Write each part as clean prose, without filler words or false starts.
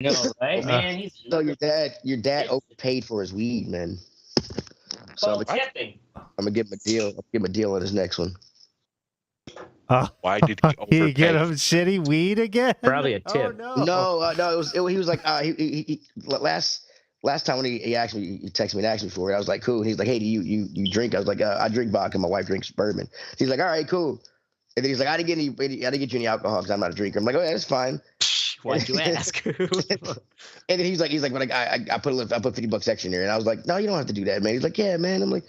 No, right, Uh, man? He's So your dad overpaid for his weed, man. So bullshitting. I'm gonna give him a deal. I'll give him a deal on his next one. Why did he You get overpay? him shitty weed again? Probably a tip. Oh no. No, he was like he last time when he asked me, he texted me and asked me for it. I was like, cool. And he's like, hey, do you drink? I was like, I drink vodka. My wife drinks bourbon. He's like, all right, cool. And then he's like, I didn't get you any alcohol because I'm not a drinker. I'm like, oh yeah, that's fine. Why'd you ask? And then he's like, but I put $50 extra in there, and I was like, no, you don't have to do that, man. He's like, yeah, man. I'm like,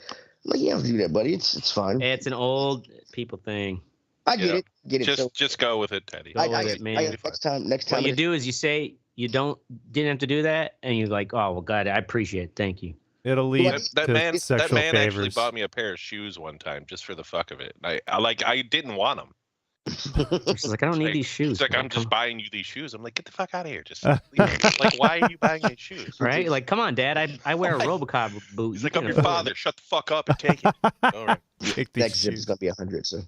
you don't have to do that, buddy. It's fine. It's an old people thing. I get it. Get it. Just go with it, Teddy. Next time. What you do is you say you didn't have to do that, and you're like, oh well, God, I appreciate it. Thank you. It'll lead That to man sexual actually favors. bought me a pair of shoes one time just for the fuck of it. I didn't want them. She's like, I don't need these shoes. It's like, man. I'm just buying you these shoes. I'm like, get the fuck out of here. Just leave it. Like, why are you buying these shoes? Right? Like, come on, Dad. I wear a Robocop boot. He's like, I'm your father. Shut the fuck up and take it. All right. Next zip is gonna be 100. So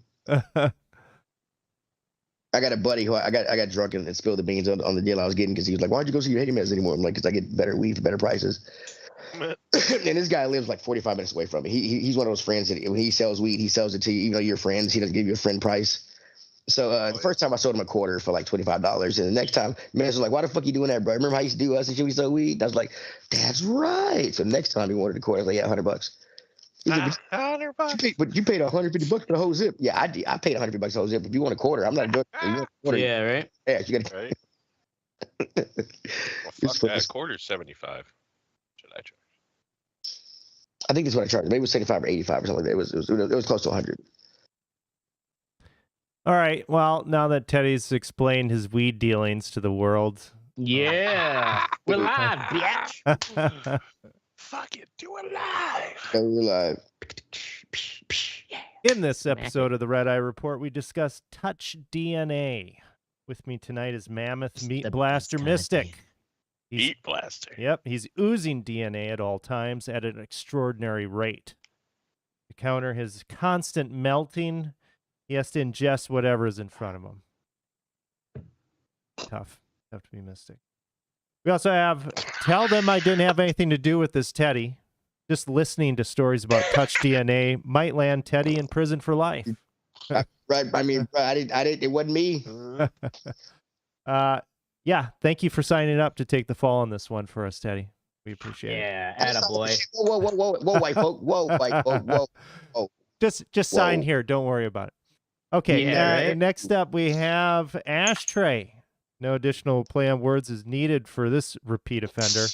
I got a buddy who I got drunk and spilled the beans on the deal I was getting because he was like, why'd you go see your hitting meds anymore? I'm like, because I get better weed for better prices. And this guy lives like 45 minutes away from me. He's one of those friends that when he sells weed, he sells it to you, even though you're friends. He doesn't give you a friend price. So the first time I sold him a quarter for like $25, and the next time, man was like, "Why the fuck you doing that, bro? Remember how you used to do us and shit? We sell weed." And I was like, "That's right." So the next time he wanted a quarter, I was like, "Yeah, $100." He's like, $100. But you paid $150 for the whole zip. Yeah, I paid $150 for the whole zip. If you want a quarter, I'm not a drug. You want a quarter? Yeah, right. Yeah, you got Right. Well, fuck that. Quarter's 75. Should I charge? I think that's what I charged. Maybe it was 75 or 85 or something like that. It was close to 100. All right. Well, now that Teddy's explained his weed dealings to the world. Yeah. We're live, bitch. Fuck it. Do it live. So we're live. In this episode of the Red Eye Report, we discuss Touch DNA. With me tonight is Mammoth Meat Blaster Mystic. Meat Blaster. Yep, he's oozing DNA at all times at an extraordinary rate. To counter his constant melting, he has to ingest whatever is in front of him. Tough to be Mystic. We also have, tell them I didn't have anything to do with this Teddy. Just listening to stories about Touch DNA might land Teddy in prison for life. Right. I mean, I didn't. It wasn't me. Yeah. Thank you for signing up to take the fall on this one for us, Teddy. We appreciate it. Yeah, attaboy. Whoa, white folk. Whoa. Just sign here. Don't worry about it. Okay. Yeah, right? Next up, we have Ashtray. No additional play on words is needed for this repeat offender.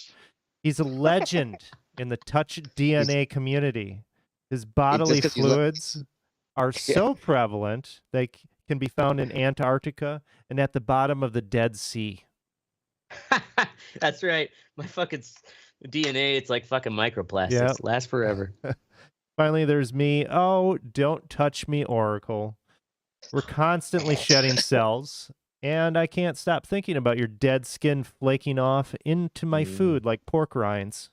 He's a legend in the Touch DNA community. His bodily fluids are so prevalent they can be found in Antarctica and at the bottom of the Dead Sea. That's right. My fucking DNA, it's like fucking microplastics. Yep. Lasts forever. Finally, there's me. Oh, don't touch me, Oracle. We're constantly shedding cells, and I can't stop thinking about your dead skin flaking off into my food like pork rinds.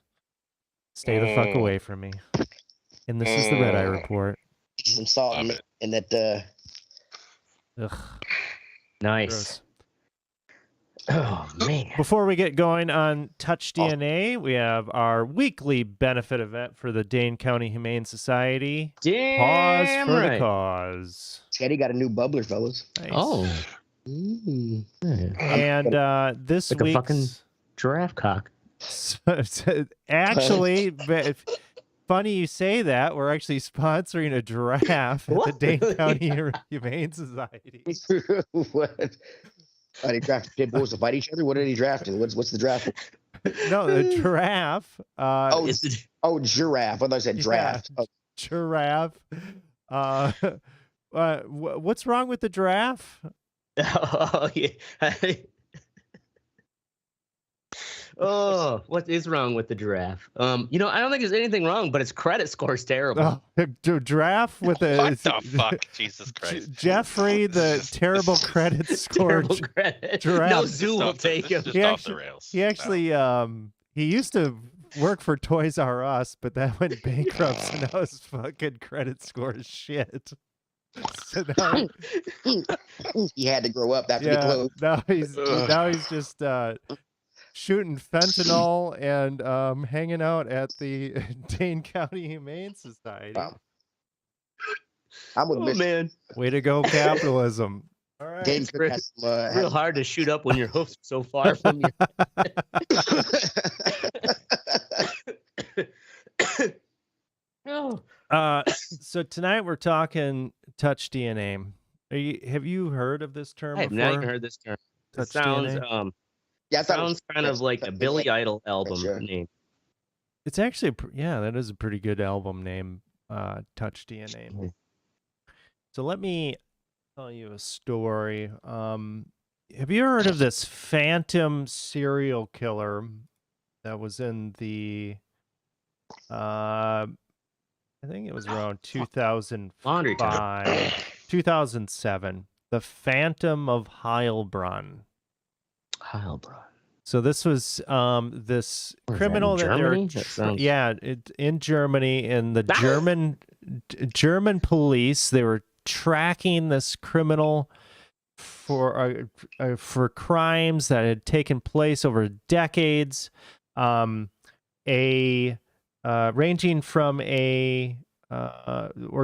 Stay the fuck away from me. And this is the Red Eye Report. Some salt in that. Ugh. Nice. Gross. Oh, man. Before we get going on Touch DNA, we have our weekly benefit event for the Dane County Humane Society. Damn Pause for the right. cause. Teddy got a new bubbler, fellas. Nice. Oh. And this Like a week's... fucking giraffe cock. Actually, funny you say that. We're actually sponsoring a giraffe at the Dane County Humane Society. What? Are they drafting pit bulls to fight each other? What are they drafting? What's the draft? No, the giraffe. Giraffe. I thought I said draft. Yeah, giraffe. What's wrong with the giraffe? Oh, yeah. Oh, what is wrong with the giraffe? I don't think there's anything wrong, but its credit score is terrible. Giraffe with a... What the fuck? Jesus Christ. Jeffrey, the terrible credit score. Terrible credit. Giraffe. No zoo will take him. Just off the rails. He actually, he used to work for Toys R Us, but that went bankrupt, so now his fucking credit score is shit. So now, he had to grow up after he closed. now he's just shooting fentanyl and hanging out at the Dane County Humane Society. Wow. I'm with Mr. man, Way to go, capitalism. All right. Dane Cook has some, real hard to shoot up when your hoof's are so far from you. Oh. So tonight we're talking touch DNA. Have you heard of this term I have before? not even heard this term. It Touch sounds DNA? Yeah, I thought it sounds was kind of like a Billy Idol album Sure. name. It's actually that is a pretty good album name, Touch DNA. Mhm. So let me tell you a story. Have you heard of this phantom serial killer that was in the I think it was around Laundry time. 2005, 2007. The Phantom of Heilbronn. Heilbronn. So this was this Where is that, criminal in that Germany? they're That sounds- in Germany, and the German police, they were tracking this criminal for crimes that had taken place over decades, ranging from where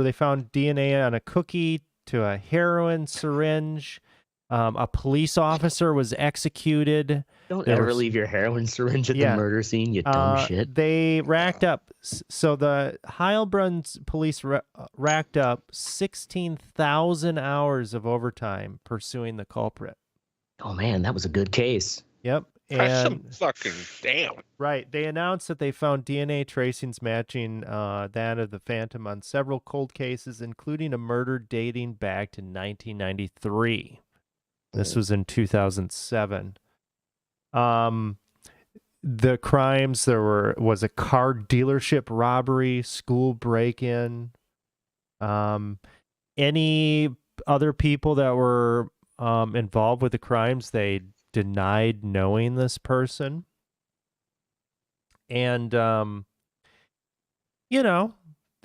they found DNA on a cookie to a heroin syringe. A police officer was executed. Don't There ever was- leave your heroin syringe at Yeah. the murder scene, you dumb shit. They racked up. So the Heilbronn's police racked up 16,000 hours of overtime pursuing the culprit. Oh man, that was a good case. Yep. That's some And fucking damn. right, they announced that they found DNA tracings matching that of the Phantom on several cold cases, including a murder dating back to 1993. This was in 2007. The crimes, was a car dealership robbery, school break-in. Any other people that were involved with the crimes, they denied knowing this person. And they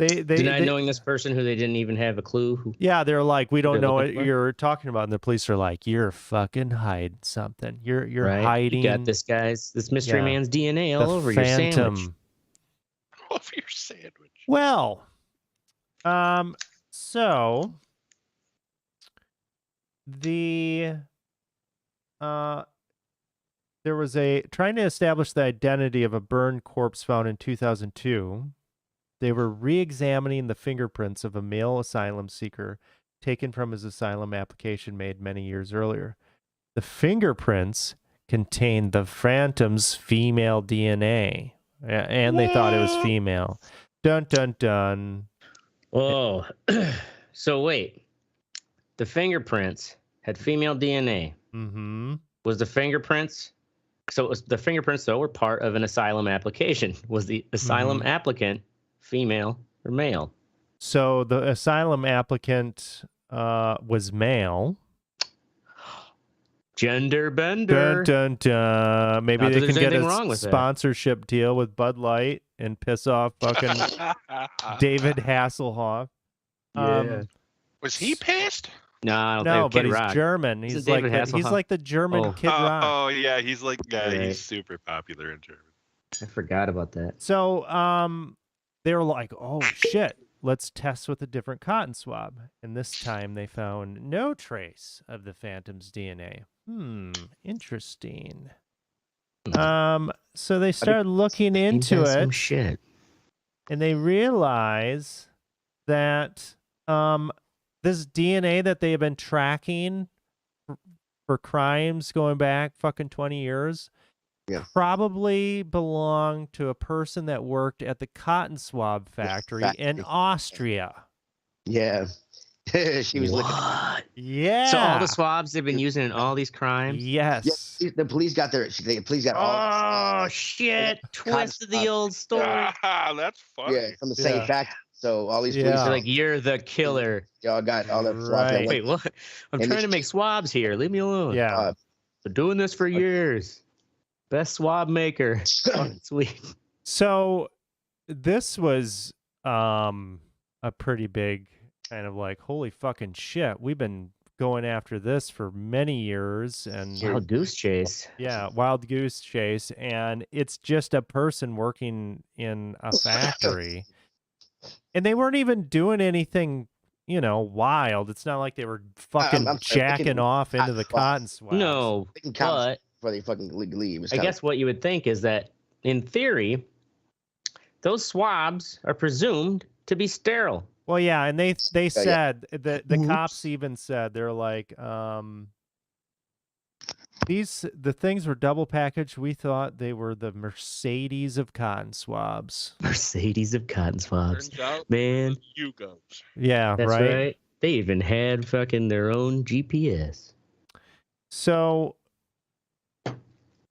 Denied knowing this person who they didn't even have a clue who. yeah, they're like, we don't they're know what looking for? you're talking about. And the police are like, you're fucking hiding something. You're Right? hiding You got this mystery Yeah. man's DNA the all over your sandwich. Phantom. Off your sandwich. Well, so the there was trying to establish the identity of a burned corpse found in 2002. They were re-examining the fingerprints of a male asylum seeker taken from his asylum application made many years earlier. The fingerprints contained the Phantom's female DNA, and they thought it was female. Dun dun dun. Oh, so wait. The fingerprints had female DNA. Mm-hmm. Was the fingerprints? So it was the fingerprints, though, were part of an asylum application. Was the asylum applicant female or male? So the asylum applicant was male. Gender bender. Dun dun dun. Maybe Not that they can there's get anything a wrong with that. sponsorship deal with Bud Light and piss off fucking David Hasselhoff. Was he pissed? No, I don't No, think but Kid he's Rock. German. He's He's a like David he's Hasselhoff. like the German Oh. Kid Rock. Oh yeah, he's like Right. he's super popular in Germany. I forgot about that. So they were like, oh shit, let's test with a different cotton swab. And this time they found no trace of the Phantom's DNA. Interesting. So they started looking into Some it, shit. and they realize that this DNA that they have been tracking for crimes going back fucking 20 years probably belonged to a person that worked at the cotton swab factory in Austria. Yeah. She was looking. What? Yeah. So all the swabs they've been using in all these crimes? Yes. The police got the police got all. Oh, shit. Twisted the swabs. old story. That's funny. Yeah, from the same Yeah. factory. So all these Yeah. police They're like, you're the killer. y'all got all that swabs. Right. Wait, what? I'm And trying this- to make swabs here. Leave me alone. Yeah. Been doing this for years. Best swab maker. Fucking sweet. So this was a pretty big kind of like, holy fucking shit. We've been going after this for many years, and Wild goose chase. yeah, wild goose chase, and it's just a person working in a factory, and they weren't even doing anything, wild. It's not like they were fucking I'm sorry, jacking off into the cotton swabs. No, They can count but before they fucking leave. I guess what you would think is that, in theory, those swabs are presumed to be sterile. Well, yeah, and they said the Whoops. cops even said, they're like, the things were double packaged. We thought they were the Mercedes of cotton swabs. Mercedes of cotton swabs. Turns out, Man. Yugos. Yeah, That's right. right. They even had fucking their own GPS. So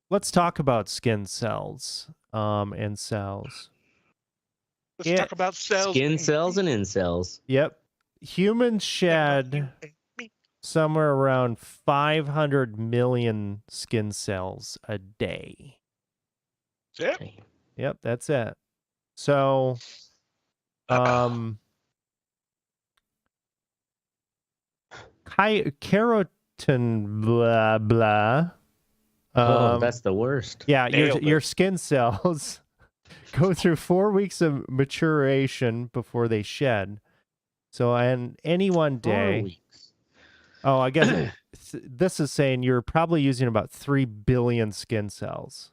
let's talk about skin cells and cells. Let's talk about cells. Skin cells and incels. Yep. Humans shed somewhere around 500 million skin cells a day. Yep. Yep, that's it. So, keratin blah blah. That's the worst. Yeah, Nailed your it. skin cells go through 4 weeks of maturation before they shed. So, in any one 4 day. weeks. Oh, I guess this is saying you're probably using about 3 billion skin cells.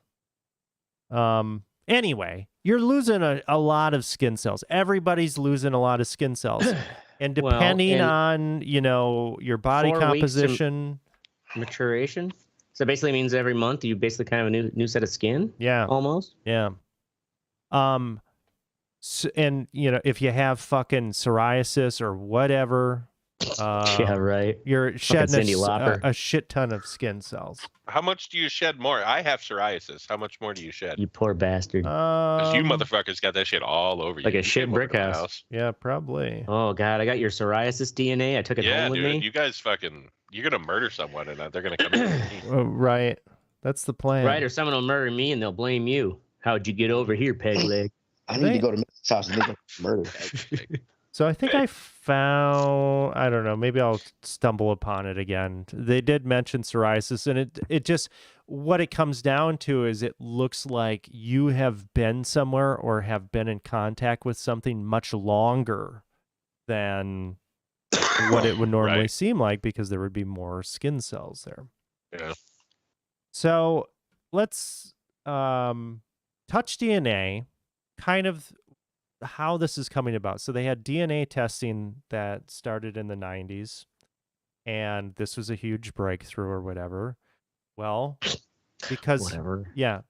Anyway, you're losing a lot of skin cells. Everybody's losing a lot of skin cells. And depending on, your body 4 weeks of composition. Maturation? So it basically means every month you basically kind of have a new set of skin? Yeah. Almost? Yeah. So, and, if you have fucking psoriasis or whatever, Yeah, right. you're shedding Cyndi Lauper. a shit ton of skin cells. How much do you shed more? I have psoriasis. How much more do you shed? You poor bastard. 'Cause you motherfuckers got that shit all over you. Like a You shit came over brick to my house. Yeah, probably. Oh, God. I got your psoriasis DNA. I took it Yeah, home with dude. me. You guys you're going to murder someone and they're going to come in. Right. That's the plan. Right, or someone will murder me and they'll blame you. How'd you get over here, peg leg? I need to go to Mrs. house and make a murder. So I think I found, I don't know, maybe I'll stumble upon it again. They did mention psoriasis, and it just, what it comes down to is it looks like you have been somewhere or have been in contact with something much longer than what it would normally Right. seem like, because there would be more skin cells there. Yeah. So let's touch DNA, kind of how this is coming about. So they had DNA testing that started in the 90s, and this was a huge breakthrough or whatever. Well, because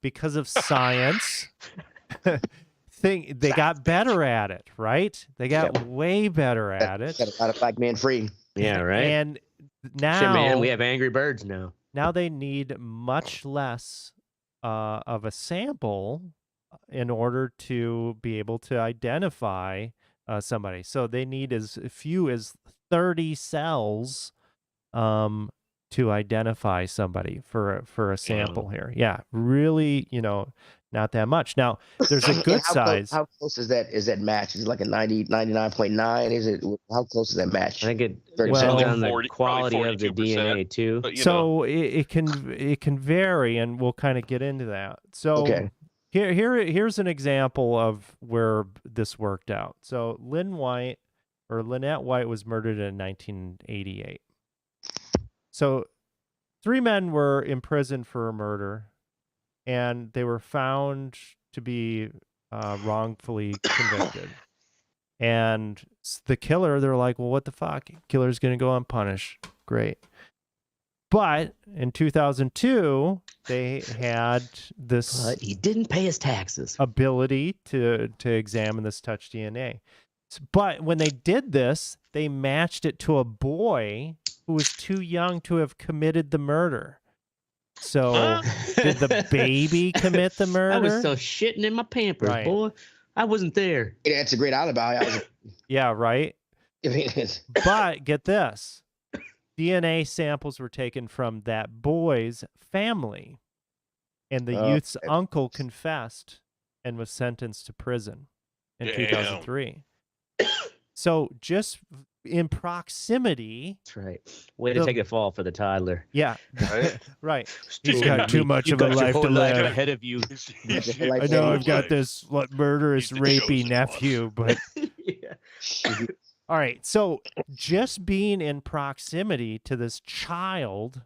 because of science, they got better at it, right? They got way better at it. Got a lot of black man free. Yeah, right. And now, shit, man, we have Angry Birds now. Now they need much less of a sample in order to be able to identify somebody. So they need as few as 30 cells to identify somebody for a sample here. Yeah, really, not that much. Now, there's a good size. How close is that match? Is it like a 99.9? Is it, how close is that match? I think it Well, depends on the 40, quality of the 42%, DNA too. But, So it can vary, and we'll kind of get into that. So Okay. here's an example of where this worked out. So Lynette White was murdered in 1988. So 3 men were imprisoned for a murder, and they were found to be wrongfully convicted. And the killer, they're like, well, what the fuck? Killer's going to go unpunished. Great. But in 2002, they had this But he didn't pay his taxes. ability to examine this touch DNA. But when they did this, they matched it to a boy who was too young to have committed the murder. So did the baby commit the murder? I was still shitting in my Pampers, Right. boy. I wasn't there. Yeah, it's a great alibi. Yeah, right. I mean, it's, But get this. DNA samples were taken from that boy's family, and the youth's uncle confessed and was sentenced to prison in Damn. 2003. So just in proximity. That's right. Way to take a fall for the toddler. Yeah. Right? Right. He's got too much You of a got your life whole to life live. ahead of you. I know I've got this murderous, He's the rapey chosen nephew, but Yeah. all right. So just being in proximity to this child,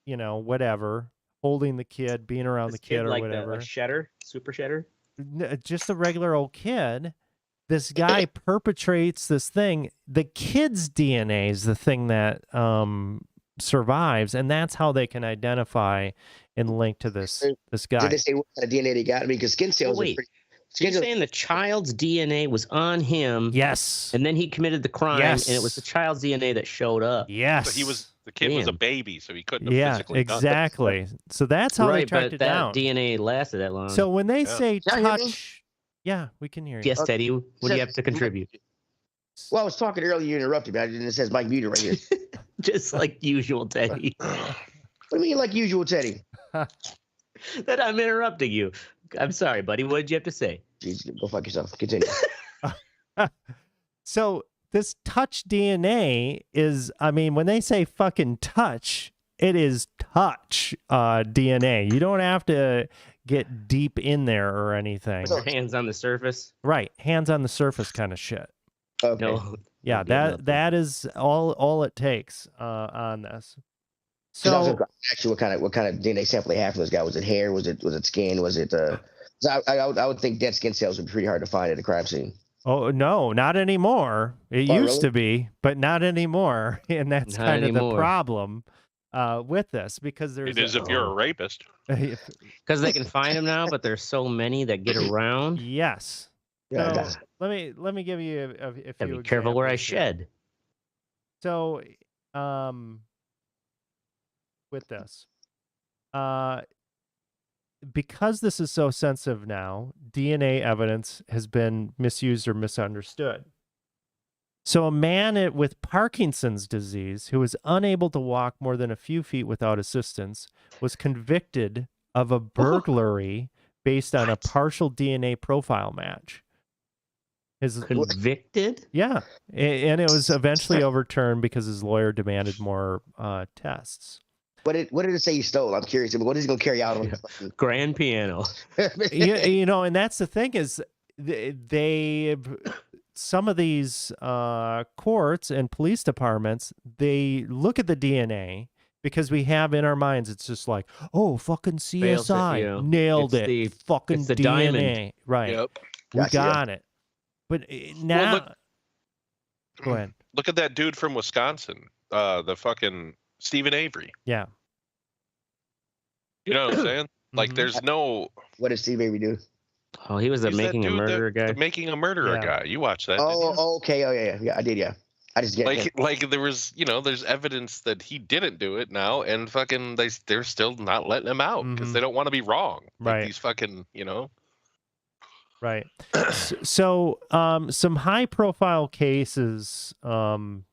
whatever, holding the kid, being around This the kid or like whatever, a shedder, super shedder. just a regular old kid. This guy perpetrates this thing. The kid's DNA is the thing that survives, and that's how they can identify and link to this guy. Did they say what kind of DNA they got? I mean, because skin cells are pretty. You're saying the child's DNA was on him? Yes. And then he committed the crime, and it was the child's DNA that showed up. Yes. So the kid was a baby, so he couldn't have physically done exactly. So that's how they tracked it down. That DNA lasted that long. So when they say Can you hear me? touch, yeah, we can hear you. Yes, Teddy. What do you have to contribute? Well, I was talking earlier. You interrupted me. It says Mike muted right here. Just like usual, Teddy. What do you mean, like usual, Teddy? That I'm interrupting you. I'm sorry, buddy. What did you have to say? Jeez, go fuck yourself. Continue. So this touch DNA is, I mean, when they say fucking touch, it is touch DNA. You don't have to get deep in there or anything. Your hands on the surface. Right. Hands on the surface kind of shit. Okay. No. Yeah, that is all it takes on this. So actually, what kind of DNA sample they have for this guy? Was it hair? Was it skin? Was it? I would think dead skin cells would be pretty hard to find at a crime scene. Oh no, not anymore. It used to be, but not anymore, and that's kind of the problem with this because there's. It is if you're a rapist. Because they can find them now, but there's so many that get around. Yes. Yeah. So, let me give you a few. Be careful where I examples here. shed. So, with this, because this is so sensitive now, DNA evidence has been misused or misunderstood. So a man with Parkinson's disease who was unable to walk more than a few feet without assistance was convicted of a burglary based on a partial DNA profile match. Convicted? Yeah. And it was eventually overturned because his lawyer demanded more tests. What did it say he stole? I'm curious. What is he going to carry out on? Grand piano. And that's the thing is some of these courts and police departments, they look at the DNA because we have in our minds, it's just like, oh, fucking CSI nailed it. Fucking it's the DNA. diamond. Right. Yep. We got it. But now, go ahead. Look at that dude from Wisconsin, the fucking Stephen Avery. Yeah. You know what I'm saying? Like, there's no. What did Steve Avery do? Oh, he was making a murderer guy. Making a murderer guy. You watched that? Oh, okay. Oh, yeah. I did. Yeah. I just get like there was, there's evidence that he didn't do it now, and fucking they're still not letting him out because they don't want to be wrong. Right. Like these fucking, Right. So, some high-profile cases of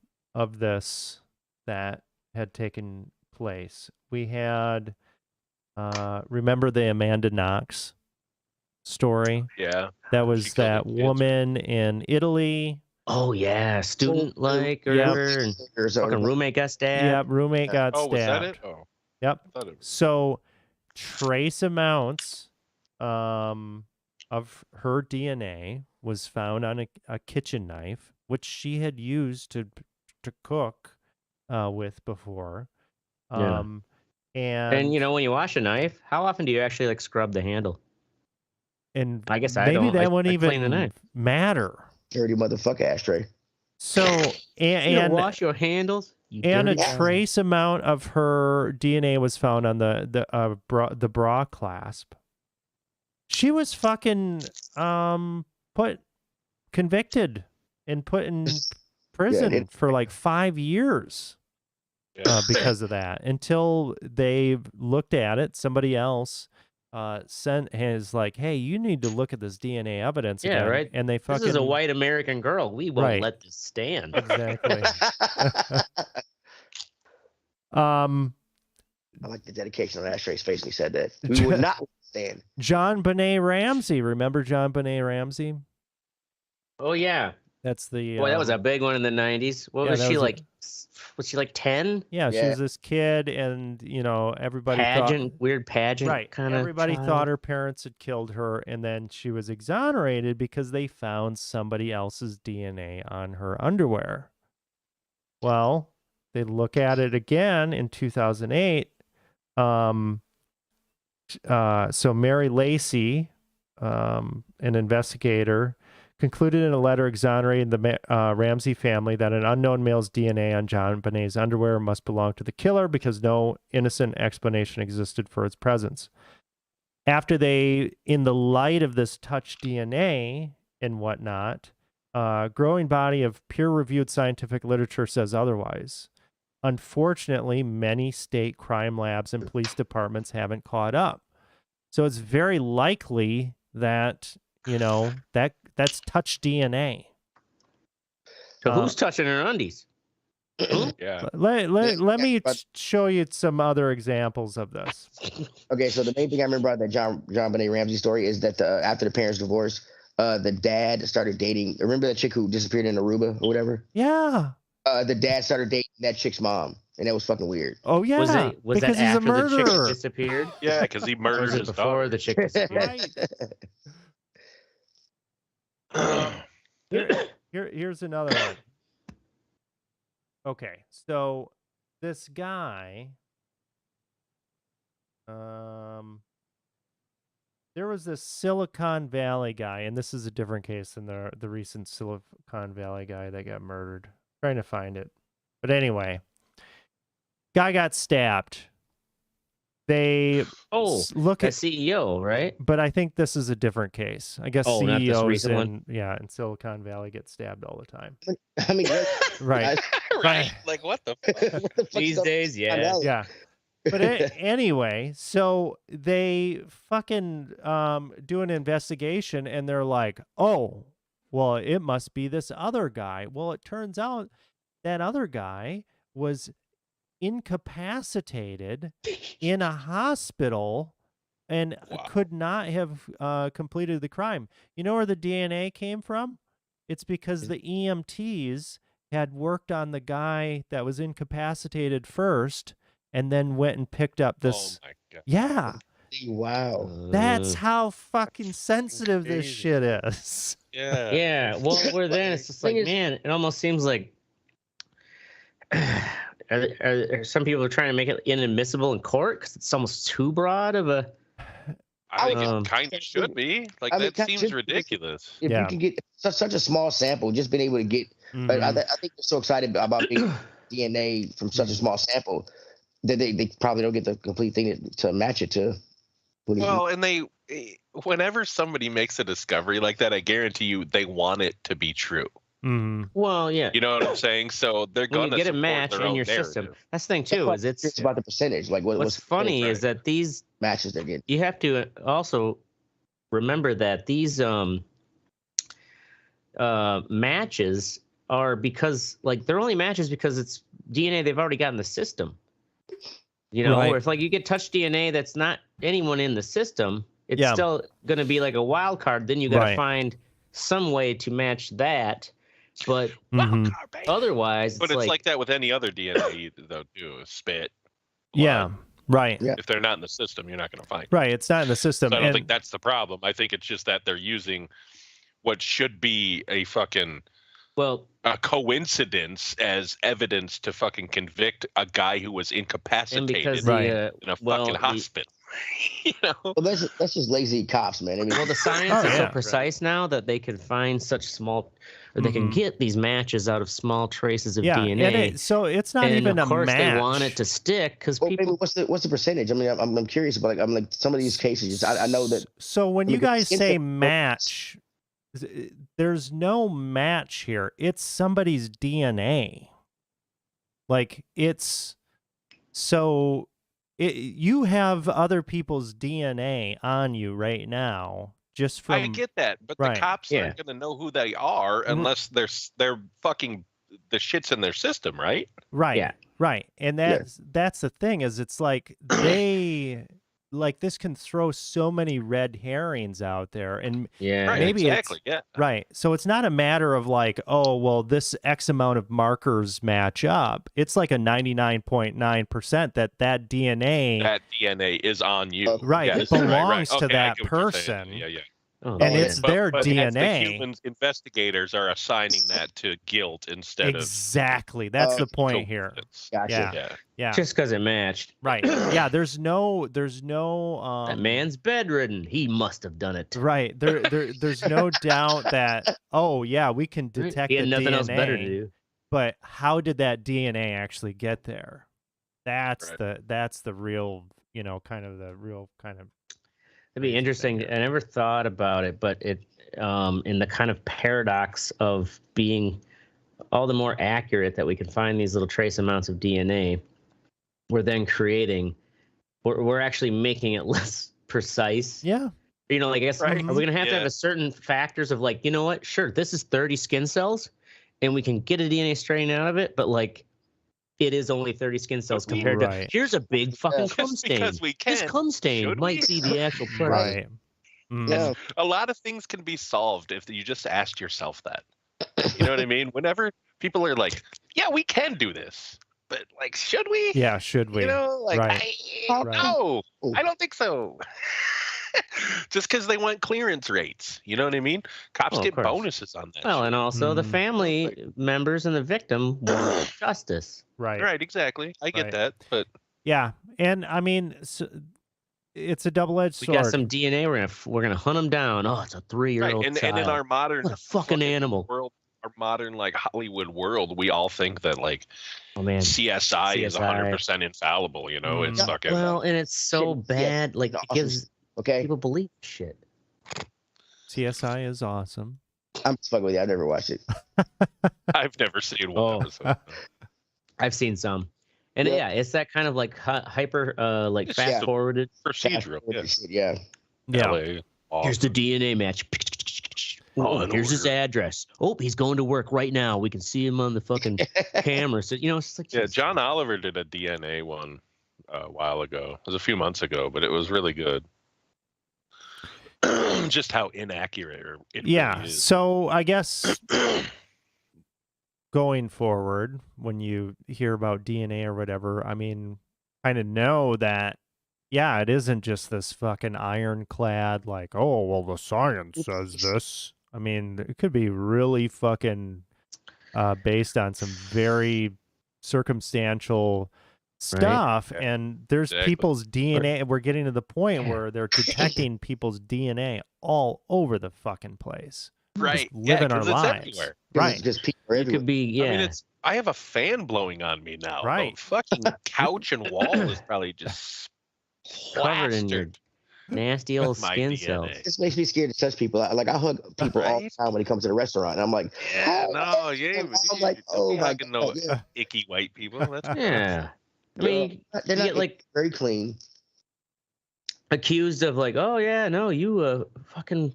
this that had taken place. We had, remember the Amanda Knox story? Yeah. That was that woman in Italy. Oh yeah, student like or whatever, and fucking roommate got stabbed. Yeah, roommate got stabbed. Was that it? Oh. Yep. So, trace amounts of her DNA was found on a kitchen knife, which she had used to cook with before. And when you wash a knife, how often do you actually like scrub the handle? And I guess maybe that wouldn't even matter. Dirty motherfucker ashtray. So and wash your handles. And a trace amount of her DNA was found on the bra clasp. She was fucking convicted and put in prison for like 5 years because of that. Until they looked at it, somebody else has like, hey, you need to look at this DNA evidence again. Right. And they fucking, this is a white American girl. We won't let this stand. Exactly. I like the dedication on Ashray's face when he said that. We would not stand. John Benet Ramsey. Remember John Benet Ramsey? Oh, yeah. That's the. Boy, that was a big one in the 90s. What was she like? Was she like 10? Yeah, she was this kid, and everybody weird pageant, right? Kind of. Everybody thought her parents had killed her, and then she was exonerated because they found somebody else's DNA on her underwear. Well, they look at it again in 2008. So Mary Lacey, an investigator, concluded in a letter exonerating the Ramsey family that an unknown male's DNA on John Bonet's underwear must belong to the killer because no innocent explanation existed for its presence. After in the light of this touch DNA and whatnot, growing body of peer-reviewed scientific literature says otherwise. Unfortunately, many state crime labs and police departments haven't caught up. So it's very likely that that's touch DNA. So who's touching her undies? Yeah. Let me show you some other examples of this. Okay, so the main thing I remember about that John Benet Ramsey story is that after the parents divorced, the dad started dating. Remember that chick who disappeared in Aruba or whatever? Yeah. The dad started dating that chick's mom, and that was fucking weird. Oh yeah. Was because that he's after a murderer. the chick disappeared? Yeah, because he murdered his before daughter. the chick disappeared. Right. Here's another one. Okay, so this guy, there was this Silicon Valley guy, and this is a different case than the recent Silicon Valley guy that got murdered. Trying to find it. But anyway, guy got stabbed. They look at CEO, right? But I think this is a different case. I guess not this CEOs recent one? in Silicon Valley get stabbed all the time. I mean, Right. Right. Like, what the fuck? what the fuck's These up? days, yeah. Yeah. Yeah. But anyway, so they fucking do an investigation, and they're like, oh, well, it must be this other guy. Well, it turns out that other guy was incapacitated in a hospital and could not have completed the crime. You know where the DNA came from? It's because the EMTs had worked on the guy that was incapacitated first and then went and picked up this. Oh my God. Yeah. Wow. That's how fucking sensitive this shit is. Yeah. Yeah. Well, we're then it's just like, man, it almost seems like are some people are trying to make it inadmissible in court because it's almost too broad of a. I think it kind of should be. Like, that seems ridiculous. If you can get such a small sample, just being able to get, but I think they're so excited about being DNA from such a small sample that they probably don't get the complete thing to match it to. Well, and whenever somebody makes a discovery like that, I guarantee you they want it to be true. Mm-hmm. Well, yeah. You know what I'm saying? So they're going to get a match in your system. That's the thing too. It's about the percentage. Like what's funny is that these matches they're getting. You have to also remember that these matches are because they're only matches because it's DNA they've already got in the system. You know, or if you get touch DNA that's not anyone in the system, it's still going to be like a wild card. Then you got to find some way to match that. But otherwise, it's like that with any other DNA though too. Spit. Yeah. Right. Yeah. If they're not in the system, you're not going to find it. Right. It's not in the system. So I don't think that's the problem. I think it's just that they're using what should be a coincidence as evidence to fucking convict a guy who was incapacitated in a fucking hospital. You know? Well, that's just lazy cops, man. I mean, the science is so precise now that they can find such small, or they can get these matches out of small traces of DNA. And so it's not even a match. Of course, they want it to stick because people. What's the percentage? I mean, I'm curious about. I'm like some of these cases. I know that. So when you guys say match, there's no match here. It's somebody's DNA. Like it's so. You have other people's DNA on you right now, just from. I get that, but the cops aren't going to know who they are unless they're fucking the shit's in their system, right? Right. Yeah. Right. And that's the thing is, it's like they like this can throw so many red herrings out there, and Yeah. maybe exactly. Yeah. right. So it's not a matter of like, oh, well, this X amount of markers match up. It's like a 99.9% that DNA, That DNA is on you. right, Yes, it belongs to Okay, I that get what you're saying. person. Yeah, yeah. Oh, And yeah. it's their But DNA. the humans investigators are assigning that to guilt instead exactly. That's the point of here. Gotcha. Yeah. Just because it matched. Right. Yeah. There's no. That man's bedridden. He must have done it. Right. There's no doubt that. Oh yeah, we can detect He had the nothing DNA. else better to do. But how did that DNA actually get there? That's Right. the real, kind of the real kind of. It'd be interesting. I never thought about it, but it in the kind of paradox of being all the more accurate that we can find these little trace amounts of DNA, we're actually making it less precise. Yeah. I guess, Right. are we going to have a certain factors of like, you know what? Sure, this is 30 skin cells and we can get a DNA strain out of it, but like it is only 30 skin cells compared to here's a big fucking cum stain. Because we can. This cum stain might be the actual product. Right. Yeah. A lot of things can be solved if you just asked yourself that. You know what I mean? Whenever people are like, yeah, we can do this, but like, should we? Yeah, should we? No, I don't think so. Just because they want clearance rates. You know what I mean? Cops get bonuses on that. Well, and also the family members and the victim want justice. Right. Right, exactly. I get that, but yeah, and I mean, it's a double-edged sword. We got some DNA. We're gonna hunt them down. Oh, it's a 3-year-old child. And in our modern fucking animal world, our modern like Hollywood world, we all think that like, oh man, CSI is 100% infallible. You know, it's fucking and it's so bad. Like it gives people believe shit. CSI is awesome. I'm just fucking with you. I've never watched it. I've never seen one episode. I've seen some. And it's that kind of like hyper, like fast forwarded procedural. Yeah. Here's the DNA match. Oh, here's his address. Oh, he's going to work right now. We can see him on the fucking camera. So it's like John Oliver did a DNA one a while ago. It was a few months ago, but it was really good. Just how inaccurate it really is. So I guess going forward, when you hear about DNA or whatever, I mean, kind of know that, it isn't just this fucking ironclad, like, oh, well, the science says this. I mean, it could be really fucking based on some very circumstantial stuff. Right. And there's people's DNA. We're getting to the point where they're detecting people's DNA all over the fucking place. Right. Just living our lives. Everywhere. Right. Because people are everywhere. It could be, I mean, I have a fan blowing on me now. Right. The fucking couch and wall is probably just covered in your nasty old skin DNA. cells. This makes me scared to touch people. Like I hug people all the time when it comes to the restaurant. And I'm like, I'm like, oh my God, no icky white people. That's I mean, they're not like very clean. Accused of like, oh yeah, no, you fucking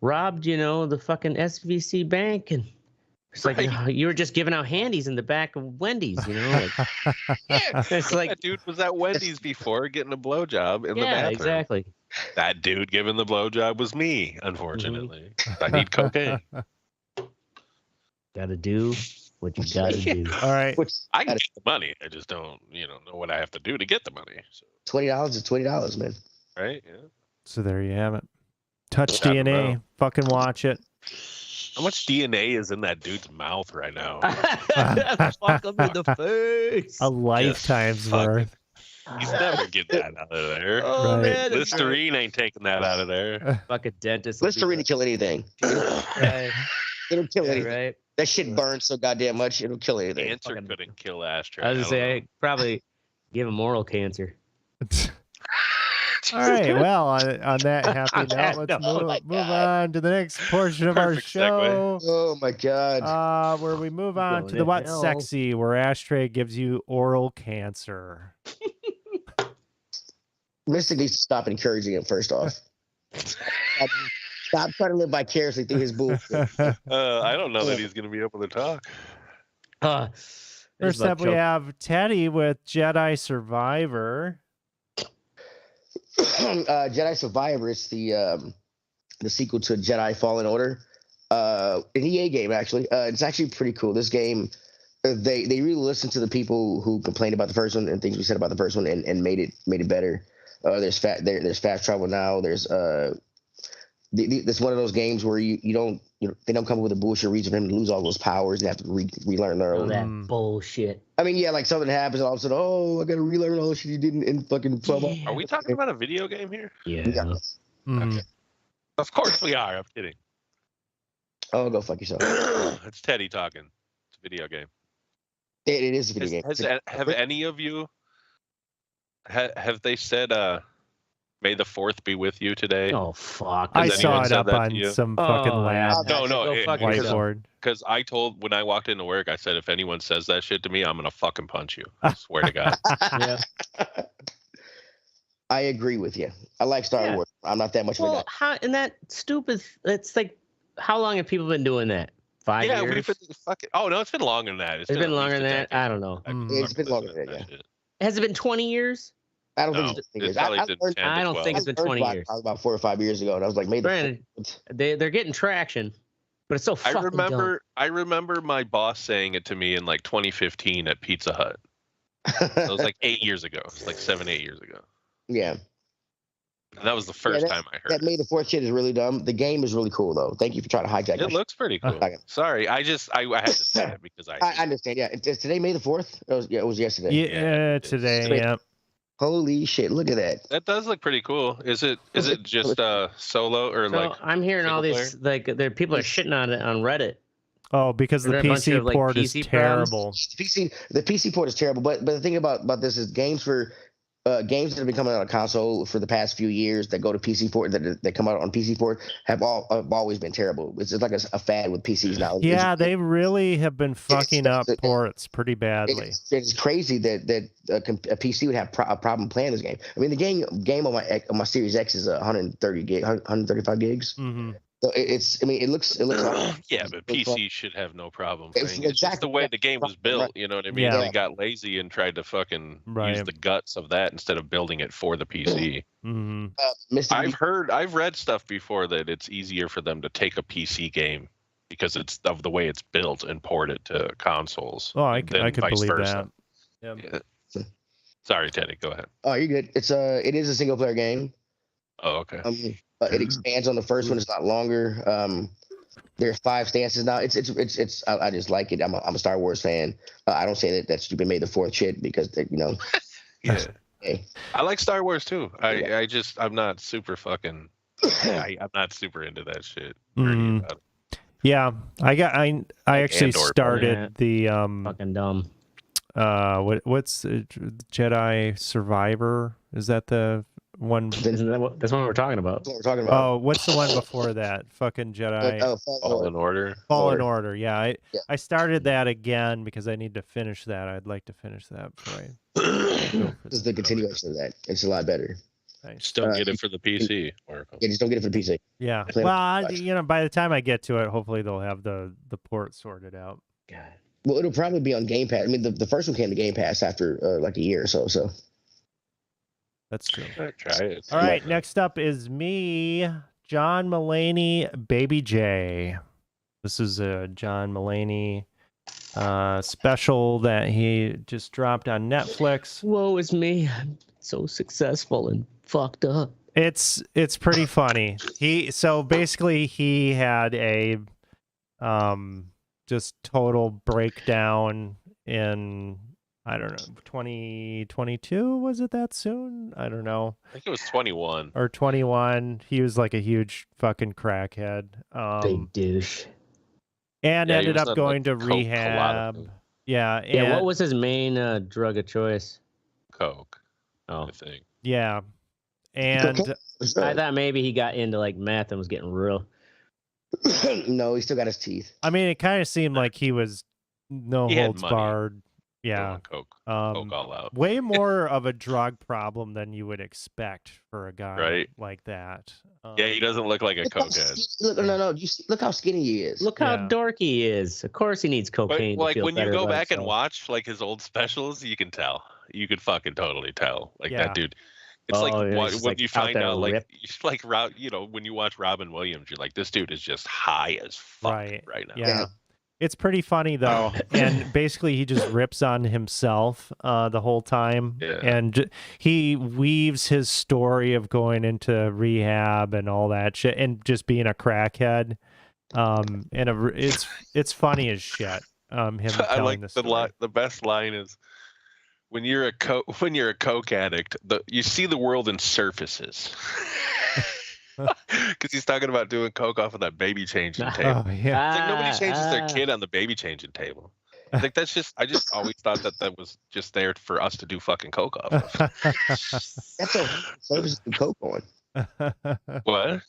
robbed, the fucking SVC bank, and it's like you were just giving out handies in the back of Wendy's, Like, it's like that dude was at Wendy's before getting a blowjob in the bathroom. Yeah, exactly. That dude giving the blowjob was me, unfortunately. I need cocaine. Gotta do what you gotta do. All right. I can get the money. I just don't, know what I have to do to get the money. So. $20 is $20, man. Right? Yeah. So there you have it. Touch DNA. Fucking watch it. How much DNA is in that dude's mouth right now? Fuck him in the face. A lifetime's worth. He's never getting that out of there. Oh, man, Listerine ain't taking that out of there. Fuck a dentist. Listerine will kill anything. It'll kill anything. Right. That shit burns so goddamn much, it'll kill anything. Cancer couldn't kill ashtray. I was going to say, I probably give him oral cancer. All right. Well, on that happy note, let's move on to the next portion of our show. Segue. Oh my God. Where we move on to the What's Sexy, where Ashtray gives you oral cancer. Mystic needs to stop encouraging him, first off. Stop trying to live vicariously through his bullshit. I don't know that he's going to be able to talk. First up, we have Teddy with Jedi Survivor. Jedi Survivor. It's the sequel to Jedi Fallen Order. An EA game, actually. It's actually pretty cool. This game, they really listened to the people who complained about the first one and things we said about the first one and made it better. There's fast travel now. There's it's one of those games where they don't come up with a bullshit reason for him to lose all those powers and have to relearn their own. That bullshit. I mean, yeah, like something happens and all of a sudden, oh, I gotta relearn all the shit you did in fucking 12 hours. Are we talking about a video game here? Yeah. Okay. Of course we are. I'm kidding. Oh, go fuck yourself. It's Teddy talking. It's a video game. It is a video game. Have any of you have they said May the 4th be with you today? Oh fuck! I saw it up on some fucking lab whiteboard. Because I told when I walked into work, I said if anyone says that shit to me, I'm gonna fucking punch you. I swear to God. Yeah. I agree with you. I like Star Wars. I'm not that much of a guy. How and that stupid? It's like, how long have people been doing that? 5 years? Yeah, we've been fucking. Oh no, it's been longer than that. It's been longer than that. I don't know. It's been longer than that. Yeah. Has it been 20 years? I don't think it's I don't think it's been 20 years. About 4 or 5 years ago, and I was like, maybe they're getting traction, but it's so fucking dumb. I remember my boss saying it to me in like 2015 at Pizza Hut. It was like 8 years ago. It's like 7-8 years ago. Yeah. And that was the first time I heard that. May the 4th shit is really dumb. The game is really cool though. Thank you for trying to hijack it. It looks pretty cool. Sorry, I had to say it because I understand. Yeah, is today May the 4th? It was yesterday. Yeah, today. Yeah. Holy shit! Look at that. That does look pretty cool. Is it just solo or so like? I'm hearing all these like people are shitting on it on Reddit. Oh, because the PC port is terrible. The PC port is terrible. But the thing about this is games that have been coming out on console for the past few years that go to PC port that come out on PC port have always been terrible. It's just like a fad with PCs now. Yeah, they really have been fucking up ports pretty badly. It's crazy that a PC would have a problem playing this game. I mean, the game on my Series X is 135 gigs. Mm-hmm. So it looks. Yeah, but PC should have no problem playing. It's just the way the game was built. You know what I mean? Yeah. They got lazy and tried to fucking use the guts of that instead of building it for the PC. Mm-hmm. I've read stuff before that it's easier for them to take a PC game because it's of the way it's built and port it to consoles. Oh, I could believe versa. that. Yeah. Sorry, Teddy. Go ahead. Oh, you're good. It is a single player game. Oh, okay. It expands on the first one. It's not longer. There's 5 stances now. It's. I just like it. I'm a Star Wars fan. I don't say that stupid May the 4th shit because Yeah. Hey. I like Star Wars too. I'm not super fucking. I'm not super into that shit. Yeah, I actually started the fucking dumb. What's Jedi Survivor? Is that the one? Isn't that's what we're talking about? That's what we're talking about. Oh, what's the one before that? Fucking Jedi. Fallen Order. Fallen Order. Yeah, I started that again because I need to finish that. I'd like to finish that before I. This is the continuation of that. It's a lot better. Nice. Just don't get it for the PC. Yeah, just don't get it for the PC. Yeah. Well, by the time I get to it, hopefully they'll have the port sorted out. God. Well, it'll probably be on Game Pass. I mean, the first one came to Game Pass after like a year or so. So that's true. Try it. All right. Next up is me, John Mulaney, Baby J. This is a John Mulaney special that he just dropped on Netflix. Woe is me. I'm so successful and fucked up. It's pretty funny. So basically he had a just total breakdown in, I don't know, 2022, was it that soon? I don't know. I think it was 21. Or 21. He was like a huge fucking crackhead. Big douche. And ended up going to rehab. Yeah. What was his main drug of choice? Coke. Oh. I think. Yeah. And I thought maybe he got into like meth and was getting real. No, he still got his teeth. I mean, it kind of seemed like he was holds barred. Yeah. Coke all out. Way more of a drug problem than you would expect for a guy like that. Yeah, he doesn't look like a cokehead. No. Look how skinny he is. Look how dorky he is. Of course he needs cocaine. But, like, to feel when you better go about back and himself. watch like his old specials, you can tell. You could fucking totally tell. Like that dude. It's like it's when like you out find there out, like, ripped. you know, when you watch Robin Williams, you're like, this dude is just high as fuck right now. Yeah. It's pretty funny though, and basically he just rips on himself the whole time, and he weaves his story of going into rehab and all that shit, and just being a crackhead. It's funny as shit. Him I telling like the story. the best line is when you're a coke addict, you see the world in surfaces. Because he's talking about doing coke off of that baby changing table. Oh, yeah. It's like nobody changes their kid on the baby changing table. I think I just always thought that was just there for us to do fucking coke off of. That's a service to coke on. What?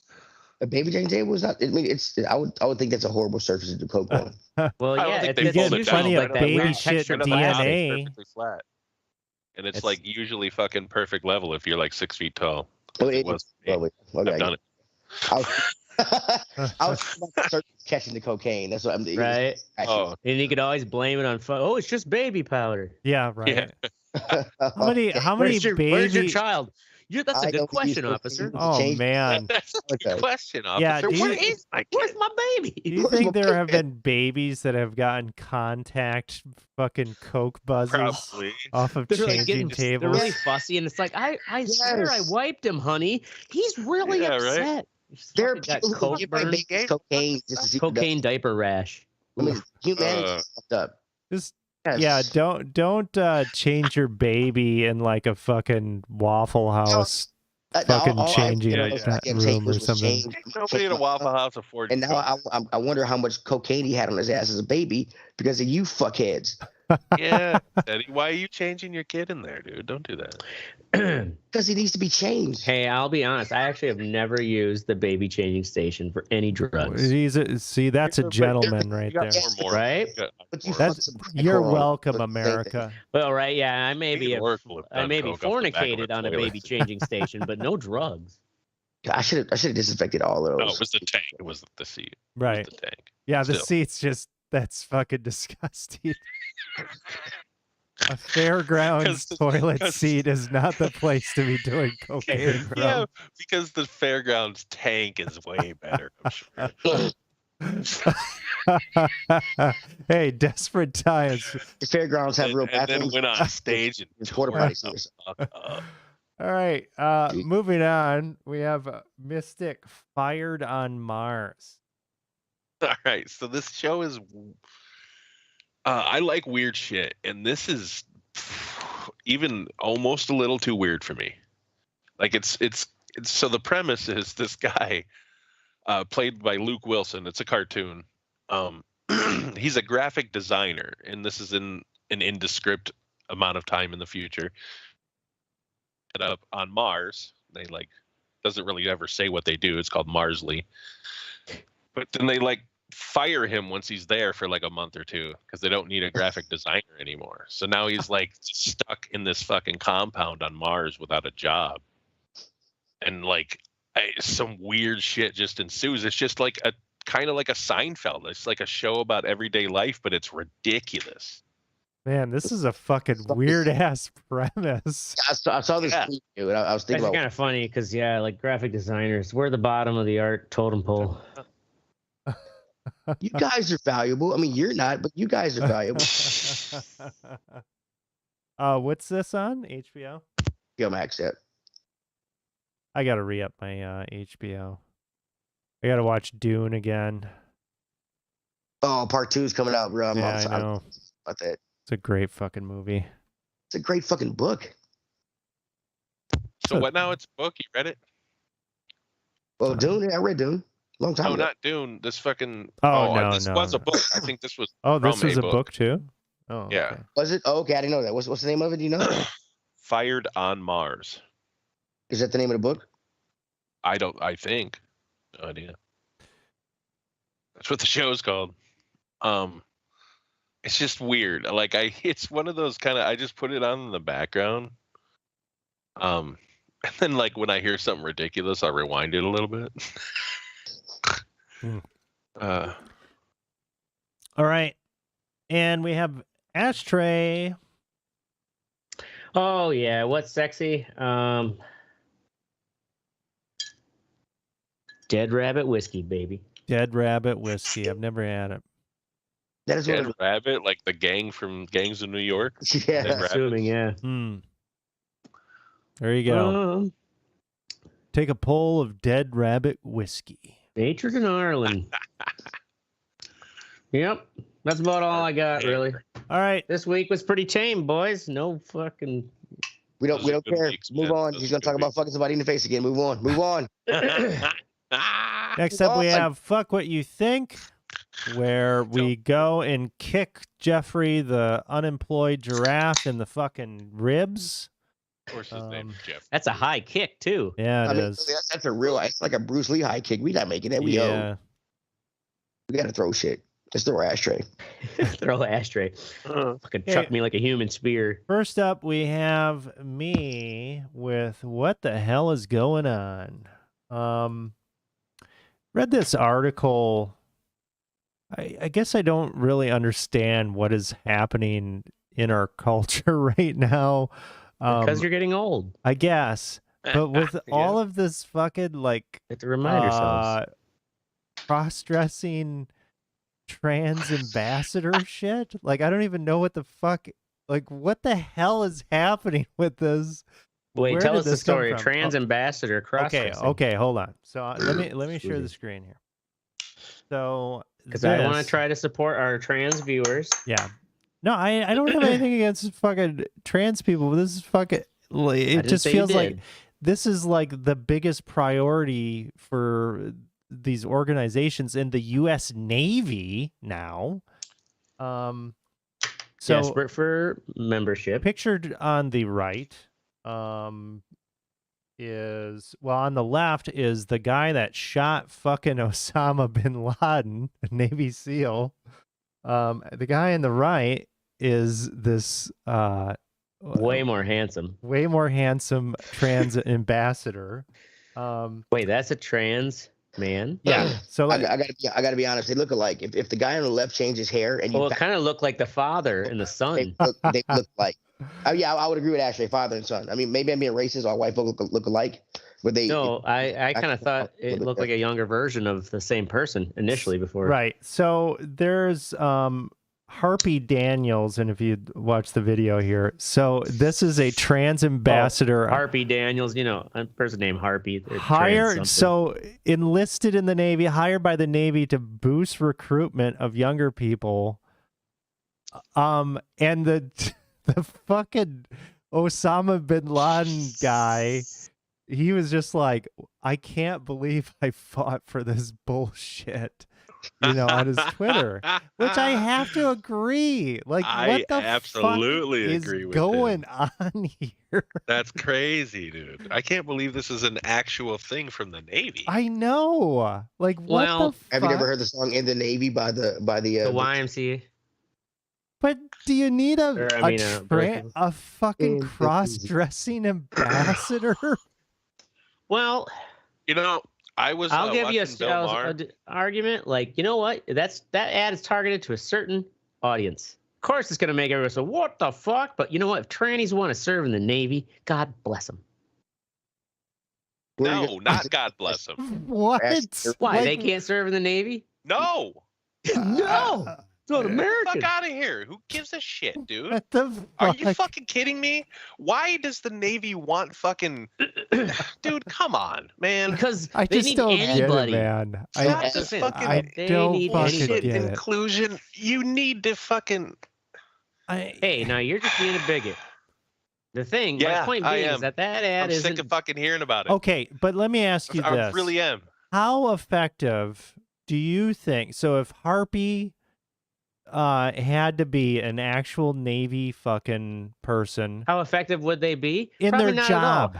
A baby changing table is not. I mean, I would think that's a horrible surface to do coke on. Well, I don't yeah, think it's they fold it usually down. Plenty of like that baby weird shit texture The plastic. top is DNA. perfectly flat, and it's It's- like usually fucking perfect level if you're like 6 feet tall. Oh, It was. okay, I've done it. I was catching the cocaine. That's what I'm doing. Right. Oh, And you could always blame it on oh, it's just baby powder. Yeah, right. Yeah. How many Where's your baby? child? That's a good question, officer. Oh man. that's a good question, officer. Yeah, Where's my Where's my baby? Do you think there have been babies that have gotten contact fucking coke buzzes Probably. off of They're like changing they're tables? really fussy, and it's like I swear I wiped him, honey. He's really upset. Right? There are Got people who coke give their burn, babies cocaine just to see what it cocaine diaper rash. does. I mean, humanity is fucked up. Just Yes. yeah, don't change your baby in like a fucking Waffle House fucking All I changing did yeah, was that get room tables or was something. changed- Nobody in a Waffle House affords. And now I wonder how much cocaine he had on his ass as a baby because of you fuckheads. Yeah, Eddie, why are you changing your kid in there, dude? Don't do that. Because he needs to be changed. Hey, I'll be honest. I actually have never used the baby changing station for any drugs. See, that's a gentleman right there. Right? But you That's fucked some you're cocaine on welcome, it. America. Well, right, yeah, I may be I I fornicated on a baby changing station, but no drugs. I should have disinfected all of those. No, it was the tank. It was the seat. Right. It was the tank. Yeah, the Still. seats that's fucking disgusting. A fairgrounds toilet seat is not the place to be doing cocaine from. Yeah, because the fairgrounds tank is way better. I'm sure. Hey, desperate times. The fairgrounds have real and then bathrooms. went on stage and It's quarter tore potties the here. fuck up. All right, moving on. We have Mystic fired on Mars. All right, so this show is. I like weird shit, and this is even almost a little too weird for me. Like it's so the premise is this guy, played by Luke Wilson. It's a cartoon. He's a graphic designer, and this is in an indescript amount of time in the future. Up on Mars, they doesn't really ever say what they do. It's called Marsley, but then they fire him once he's there for a month or two because they don't need a graphic designer anymore. So now he's stuck in this fucking compound on Mars without a job, and some weird shit just ensues. It's just kind of like a Seinfeld. It's like a show about everyday life, but it's ridiculous. Man, this is a fucking weird ass premise. I saw this tweet, dude. I was thinking That's about kind of funny because graphic designers, we're the bottom of the art totem pole. you guys are valuable. I mean, you're not, but you guys are valuable. What's this on HBO? Yo, Max, yeah. I gotta re-up my HBO. I gotta watch Dune again. Oh, part 2 is coming out, bro. I know. About that. It's a great fucking movie. It's a great fucking book. So what now? It's a book. You read it? Well, Dune, I read Dune. Long time No, ago. not Dune. This fucking. No, this was a book. I think this was. Oh, this from was a book too? Oh, Yeah. okay. Was it? Oh, okay, I didn't know that. What's the name of it? Do you know? Fired on Mars. Is that the name of the book? I think. No idea. That's what the show's called. It's just weird. It's one of those kind of. I just put it on in the background. And then when I hear something ridiculous, I rewind it a little bit. All right, and we have Ashtray. Oh yeah, what's sexy? Dead Rabbit whiskey, baby. Dead Rabbit whiskey. I've never had it. That is Dead Rabbit, like the gang from Gangs of New York. Yeah. Dead Assuming, yeah. There you go. Take a pull of Dead Rabbit whiskey. Natured in Ireland. Yep. That's about all I got, really. All right. This week was pretty tame, boys. No fucking... We don't care. Weeks, Move man. on. He's going to talk about fucking somebody in the face again. Move on. Next up, we have Fuck What You Think, where we go and kick Jeffrey, the unemployed giraffe, in the fucking ribs. Of course, his name's Jeff. That's a high kick, too. Yeah, I mean, is. that's a real. It's like a Bruce Lee high kick. We not making that. We got to throw shit. Just throw ashtray. Throw ashtray. Fucking chuck me like a human spear. First up, we have me with What the Hell is Going On? Read this article. I guess I don't really understand what is happening in our culture right now. Because you're getting old. I guess. But with all of this fucking, like, have to remind ourselves. Cross-dressing trans ambassador shit, like, I don't even know what the fuck, like, what the hell is happening with this? Wait, Where tell did us the this come story. from? Trans ambassador cross-dressing. Okay, hold on. So let me share the screen here. So because I want to try to support our trans viewers. Yeah. No, I don't have anything against fucking trans people, but this is fucking, it just feels like this is like the biggest priority for these organizations in the U.S. Navy now. So desperate for membership. Pictured on the right is, well, on the left is the guy that shot fucking Osama bin Laden, a Navy SEAL. The guy on the right is this way more handsome trans ambassador. Wait, that's a trans man? Yeah. So I gotta be honest. They look alike. If the guy on the left changed his hair and it kind of looked like the father and the son. They look like. Yeah, I would agree with Ashley, father and son. I mean, maybe I'm being racist. All white folks look alike, but they. No, I kind of thought it looked like a younger version of the same person initially before. Right. So there's Harpy Daniels, and if you watch the video here, so this is a trans ambassador. Harpy Daniels, you know, a person named Harpy. So enlisted in the Navy, hired by the Navy to boost recruitment of younger people. And the fucking Osama bin Laden guy, he was just like, I can't believe I fought for this bullshit. You know, on his Twitter, which I have to agree. Like, what the absolutely fuck agree is with going on here? That's crazy, dude. I can't believe this is an actual thing from the Navy. I know. Like, what the fuck? Have you never heard the song "In the Navy" by the YMCA? But do you need a fucking cross-dressing ambassador? Well, you know. I'll give you an argument. Like, you know what? That ad is targeted to a certain audience. Of course, it's going to make everyone say, what the fuck? But you know what? If trannies want to serve in the Navy, God bless them. No, not God bless them. What? Why? They can't serve in the Navy? No. No. It's not American. Fuck out of here. Who gives a shit, dude? What the fuck? Are you fucking kidding me? Why does the Navy want fucking... Dude, come on, man. Because I they just need don't anybody. Get it, man. I don't fucking get it. Inclusion. You need to fucking... Hey, now you're just being a bigot. The thing, my point being is that ad is sick of fucking hearing about it. Okay, but let me ask you this. I really am. How effective do you think... So if Harpy... had to be an actual Navy fucking person. How effective would they be? In Probably their not job?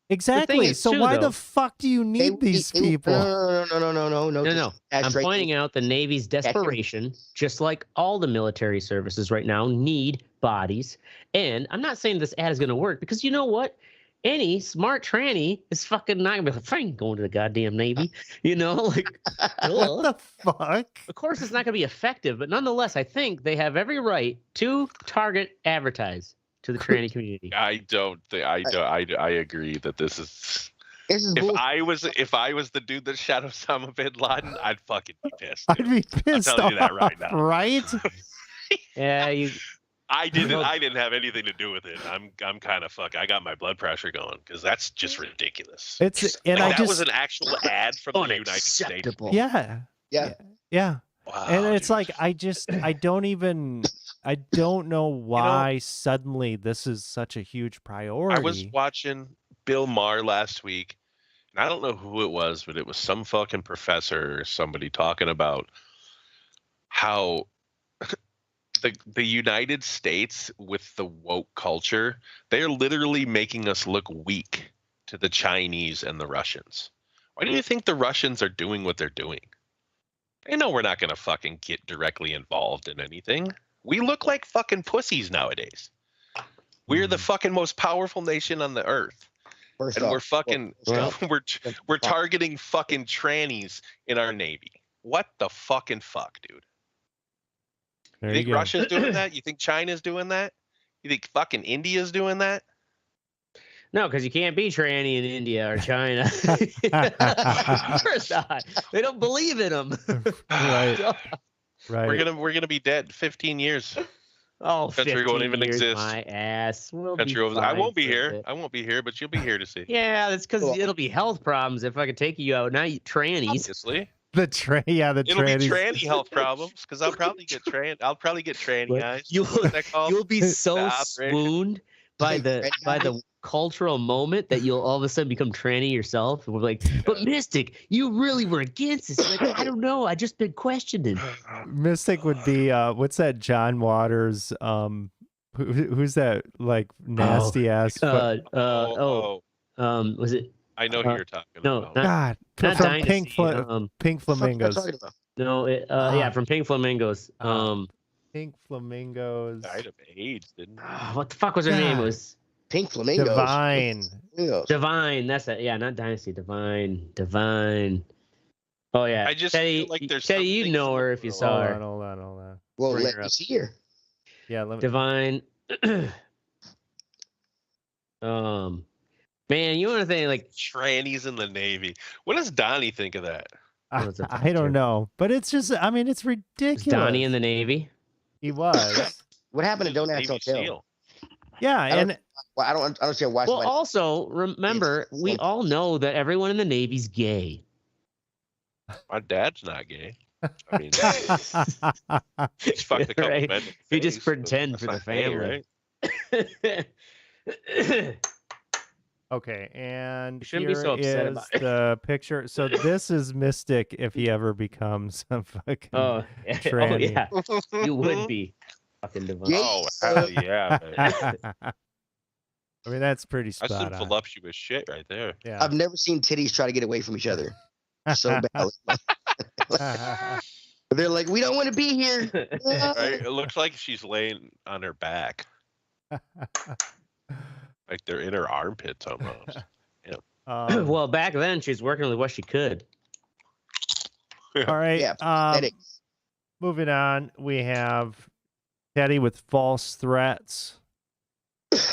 Exactly. So why the fuck do you need these people? No. I'm pointing out the Navy's desperation, just like all the military services right now, need bodies. And I'm not saying this ad is going to work because you know what? Any smart tranny is fucking not gonna be like, I ain't going to the goddamn Navy, you know, like what the fuck? Of course, it's not gonna be effective, but nonetheless, I think they have every right to target advertise to the tranny community. I agree that this is This is bullshit. If I was the dude that shot Osama bin Laden, I'd fucking be pissed. I'd be pissed I'm telling you that right off, now. right? Yeah, you. I didn't have anything to do with it. I'm kind of fuck. I got my blood pressure going because that's just ridiculous. That was an actual ad from the United States. Unacceptable. Yeah. Wow, And it's dude. like I don't know why suddenly this is such a huge priority. I was watching Bill Maher last week, and I don't know who it was, but it was some fucking professor or somebody talking about how the United States with the woke culture, they're literally making us look weak to the Chinese and the Russians. Why do you think the Russians are doing what they're doing? They know we're not going to fucking get directly involved in anything. We look like fucking pussies nowadays. We're the fucking most powerful nation on the earth. And we're fucking we're targeting fucking trannies in our Navy. What the fucking fuck, dude? You think Russia's doing that? You think China's doing that? You think fucking India's doing that? No, because you can't be tranny in India or China. Of course not. They don't believe in them. Right. We're gonna be dead in 15 years. Oh, country 15 won't even years, exist. my ass. We'll Country be over. I fine won't be for a here. bit. I won't be here, but you'll be here to see. Yeah, that's because it'll be health problems if I could take you out. Now you trannies. Obviously. The tranny, It'll trannies. be tranny health problems because I'll probably get tranny eyes. You'll be so swooned by the cultural moment that you'll all of a sudden become tranny yourself. And we're like, but Mystic, you really were against this. Like, I don't know. I just been questioning. Mystic would be what's that John Waters who's that like nasty ass was it I know who you're talking about. God, not from Dynasty, Pink Flamingos. No, yeah, from Pink Flamingos. Pink Flamingos Died of AIDS, didn't he? What the fuck was her name? It was Pink Flamingos. Divine. That's it. Yeah, not Dynasty. Divine. Oh yeah. I just Teddy, feel like there's Teddy, you know her if you saw her. Hold on. Well, Bring let her me up. see her. Yeah, let me. Divine. Man, you want to think like trannies in the Navy. What does Donnie think of that? I don't know, but it's just, I mean, it's ridiculous. Was Donnie in the Navy? He was. What happened to Don't Ask, Don't Tell? SEAL. Yeah, I don't understand why. Well, also remember, we all know that everyone in the Navy's gay. My dad's not gay. I mean, he's fucked a couple Right? men in the You just face, pretend but for the that's not gay, family. right? Okay, and You shouldn't be here so upset is about it. the picture. So this is Mystic if he ever becomes a fucking tranny. Yeah, you would be fucking Divine. Oh, hell yeah. Man. I mean, that's pretty That's spot some on. voluptuous shit right there. Yeah. I've never seen titties try to get away from each other so badly. They're like, we don't want to be here. Right? It looks like she's laying on her back. Like they're in her armpits almost. Well, back then she's working with what she could. All right. Yeah, pathetic. Moving on, we have Teddy with false threats.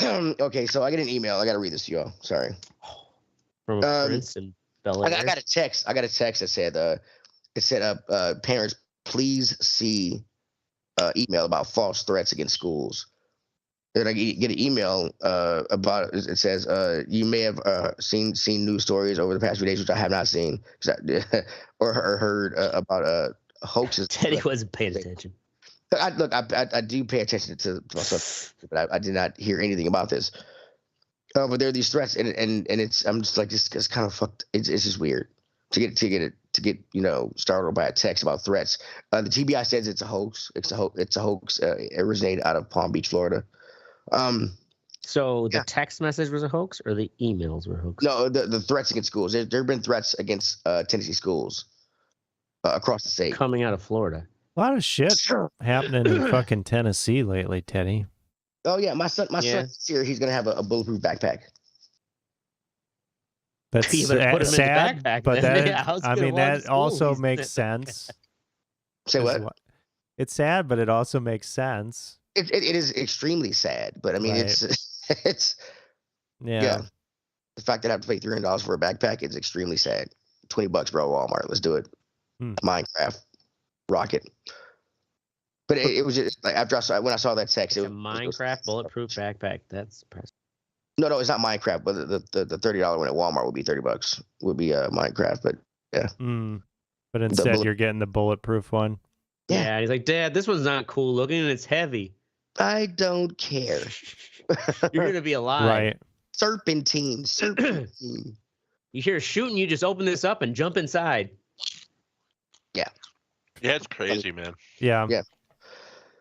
Okay, so I get an email. I got to read this to y'all. Sorry. From a prince and Bel Air. I got a text. that said, parents, please see email about false threats against schools. Then I get an email about it says you may have seen news stories over the past few days, which I have not seen, or heard about hoaxes. Teddy wasn't paying attention. I do pay attention to myself, but I did not hear anything about this. But there are these threats, and it's I'm just like it's kind of fucked. It's just weird to get startled by a text about threats. The TBI says it's a hoax. It's a hoax. It originated out of Palm Beach, Florida. So the text message was a hoax, or the emails were a hoax? No, the threats against schools. There have been threats against Tennessee schools across the state. Coming out of Florida. A lot of shit happening in fucking Tennessee lately, Teddy. Oh yeah, my son this year he's gonna have a bulletproof backpack. That's You better put him in the sad, backpack but then. that Yeah, how's he I gonna mean walk to that school? also He's- makes sense. Say what? It's sad, but it also makes sense. It is extremely sad, but I mean Right. it's Yeah. The fact that I have to pay $300 for a backpack is extremely sad. $20, bro, Walmart. Let's do it. Minecraft, Rocket. But it was just like when I saw that text, It's a Minecraft bulletproof backpack. That's impressive. No, it's not Minecraft, but the $30 one at Walmart would be $30. Would be Minecraft, but yeah. But instead, you're getting the bulletproof one. Yeah, he's like, Dad, this one's not cool looking and it's heavy. I don't care. You're gonna be alive. Right. Serpentine. You hear shooting, you just open this up and jump inside. Yeah. Yeah, it's crazy, man. Yeah.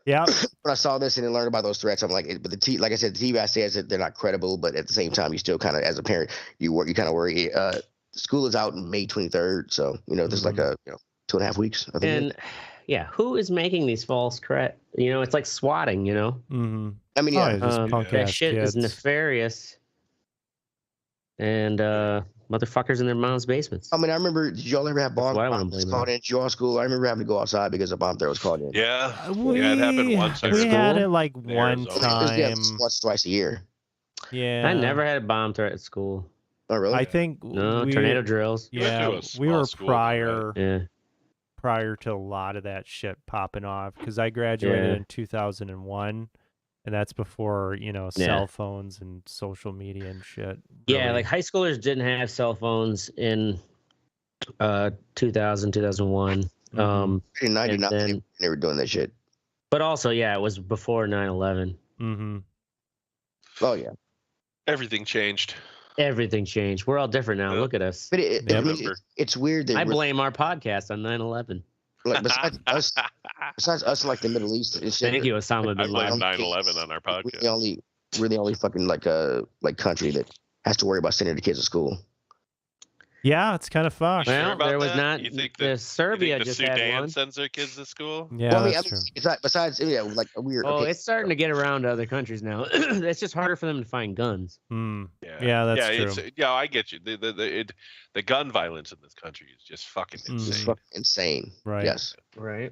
When I saw this and then learned about those threats, I'm like, but like I said, the TV says that they're not credible, but at the same time, you still kind of, as a parent, you kind of worry. School is out in May 23rd, so there's like 2.5 weeks. I think. And who is making these false it's like swatting. I mean, that shit is nefarious. And motherfuckers in their mom's basements. I mean, I remember, did y'all ever have bombs called in at your school? I remember having to go outside because a bomb threat was called in. Yeah, it happened once. We had it like one time. Once, twice a year. Yeah. I never had a bomb threat at school. Oh, really? I think tornado drills. Yeah, we were prior. Right? Prior to a lot of that shit popping off, because I graduated in 2001. And that's before, cell phones and social media and shit. Really. Yeah, like high schoolers didn't have cell phones in 2000, 2001. In 99, they were doing that shit. But also, it was before 9/11. Oh, yeah. Everything changed. Everything changed. We're all different now. Look at us. But it's weird that I blame our podcast on 9/11. Like besides us, like the Middle East and shit. Thank you, Osama bin Laden. I blame 9/11 on our podcast. We're the only fucking like country that has to worry about sending their kids to school. Yeah, it's kind of fucked. Well, there was that? not. You think that Serbia just Sudan had one. sends their kids to school? Yeah, well, that's true. It's not, besides, like a weird. Oh, it's starting to get around to other countries now. It's just harder for them to find guns. Yeah, that's true. I get you. The gun violence in this country is just fucking insane. It's fucking insane. Right. Yes. Right.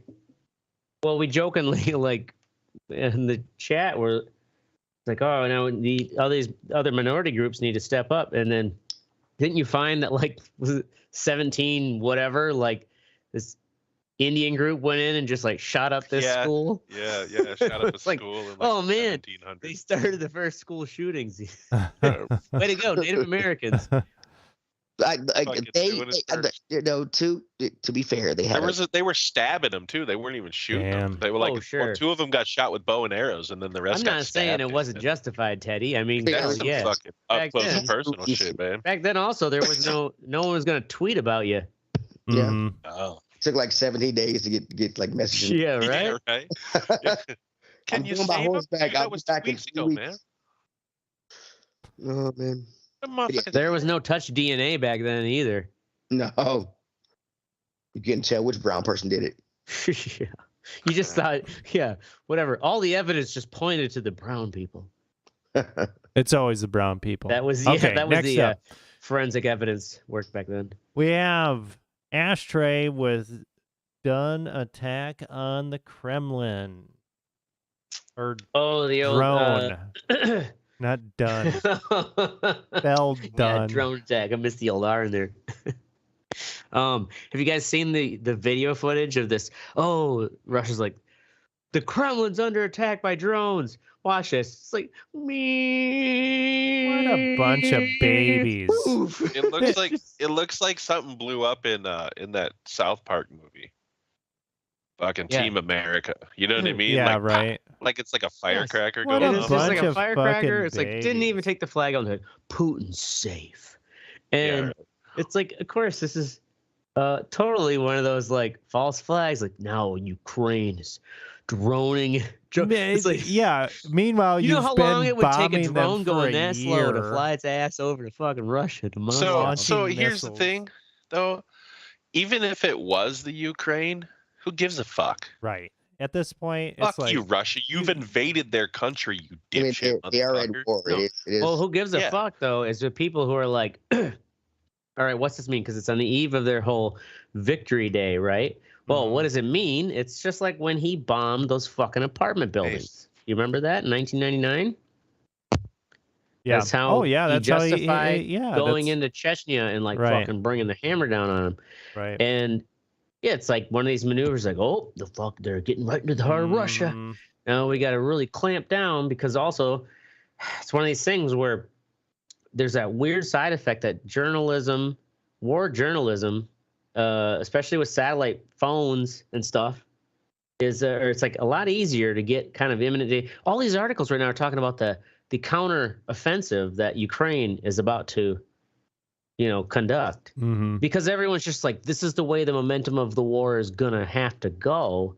Well, we jokingly like in the chat we're like, oh, now all these other minority groups need to step up, and then didn't you find that like was it 17 whatever like this Indian group went in and just like shot up this school? Yeah, shot up a like, school in like oh man, 1700s. They started the first school shootings. Way to go, Native Americans. To be fair, they were stabbing them too. They weren't even shooting them. They were like, sure. Two of them got shot with bow and arrows, and then the rest. I'm not saying it wasn't justified, Teddy. I mean, that's some fucking up close and personal shit, man. Back then, also there was no one was gonna tweet about you. Yeah. Oh. It took like 17 days to get like messages. Yeah, right. Yeah, right. Can you save him? That was 2 weeks ago, man. Oh man. There was no touch DNA back then either. No. You couldn't tell which brown person did it. Yeah. You just thought, whatever. All the evidence just pointed to the brown people. It's always the brown people. That was the forensic evidence work back then. We have Ashtray with done attack on the Kremlin. Or the old drone. Not done. Well done. Yeah, drone attack. I missed the old R in there. Have you guys seen the video footage of this? Oh, Russia's like, the Kremlin's under attack by drones. Watch this. It's like, me. What a bunch of babies. It looks like something blew up in that South Park movie. Fucking Team America. You know what I mean? Yeah, like, right. Like it's like a firecracker What going a off. It's just like a of firecracker. It's fucking like, didn't even babies. take the flag on the Putin's safe. And it's like, of course, this is totally one of those like false flags. Like, now Ukraine is droning. It's like, meanwhile, you know how long it would take a bombing drone them going for that a slow to year. fly its ass over to fucking Russia to Moscow. So here's the missiles. thing, though. Even if it was the Ukraine, who gives a fuck? Right. At this point, Fuck it's like you, Russia. You've invaded their country, you dipshit. They are at war. No. It is. Well, who gives a fuck though? Is the people who are like, all right, what's this mean? Because it's on the eve of their whole victory day, right? Well, what does it mean? It's just like when he bombed those fucking apartment buildings. You remember that in 1999? Yeah. That's how he that's justify going that's into Chechnya and like right. fucking bringing the hammer down on him. Right. And yeah, it's like one of these maneuvers like, oh, the fuck, they're getting right into the heart of Russia. Now we got to really clamp down, because also it's one of these things where there's that weird side effect that journalism, war journalism, especially with satellite phones and stuff, is or it's like a lot easier to get kind of imminent. All these articles right now are talking about the counter offensive that Ukraine is about to, conduct, because everyone's just like, this is the way the momentum of the war is gonna have to go,